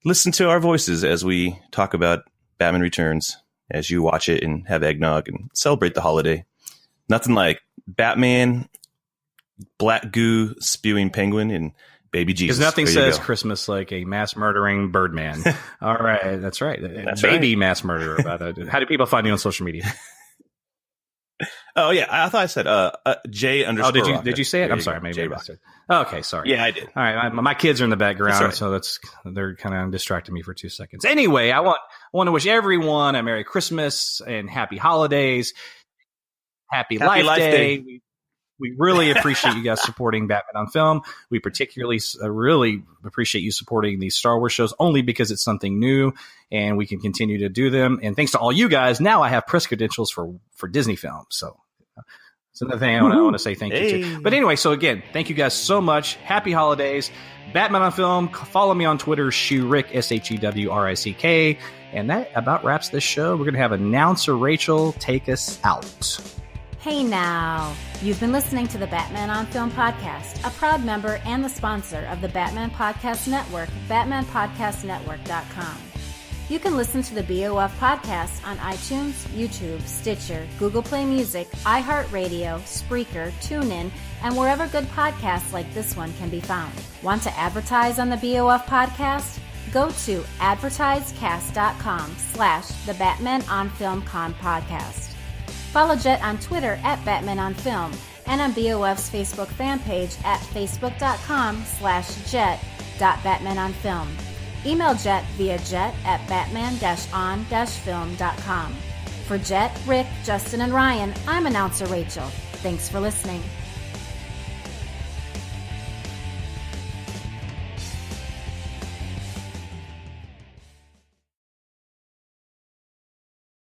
listen to our voices as we talk about Batman Returns, as you watch it and have eggnog and celebrate the holiday. Nothing like Batman, black goo spewing penguin, and baby Jesus. Because nothing says Christmas like a mass murdering Birdman. All right, that's right. That's baby right. Mass murderer. How do people find you on social media? Oh yeah, I thought I said J _ Oh, did you Rocket. did you say it? There I'm you sorry, go, maybe J I Rocket. missed it. Okay, sorry. Yeah, I did. All right, my kids are in the background, That's so they're kind of distracting me for 2 seconds. Anyway, I want to wish everyone a Merry Christmas and Happy Holidays, Happy Life Day. We really appreciate you guys supporting Batman on Film. We particularly really appreciate you supporting these Star Wars shows only because it's something new and we can continue to do them. And thanks to all you guys, now I have press credentials for Disney films. So it's another thing I want to say thank you to. But anyway, so again, thank you guys so much. Happy holidays. Batman on Film. Follow me on Twitter, Shewrick, SHEWRICK. And that about wraps this show. We're going to have announcer Rachel take us out. Hey now! You've been listening to the Batman on Film podcast, a proud member and the sponsor of the Batman Podcast Network, BatmanPodcastNetwork.com. You can listen to the BOF podcast on iTunes, YouTube, Stitcher, Google Play Music, iHeartRadio, Spreaker, TuneIn, and wherever good podcasts like this one can be found. Want to advertise on the BOF podcast? Go to advertisecast.com/the Batman on Film Con podcast. Follow Jet on Twitter at Batman on Film and on BOF's Facebook fan page at facebook.com/jet.batmanonfilm. Email Jet via jet@batman-on-film.com. For Jet, Rick, Justin, and Ryan, I'm announcer Rachel. Thanks for listening.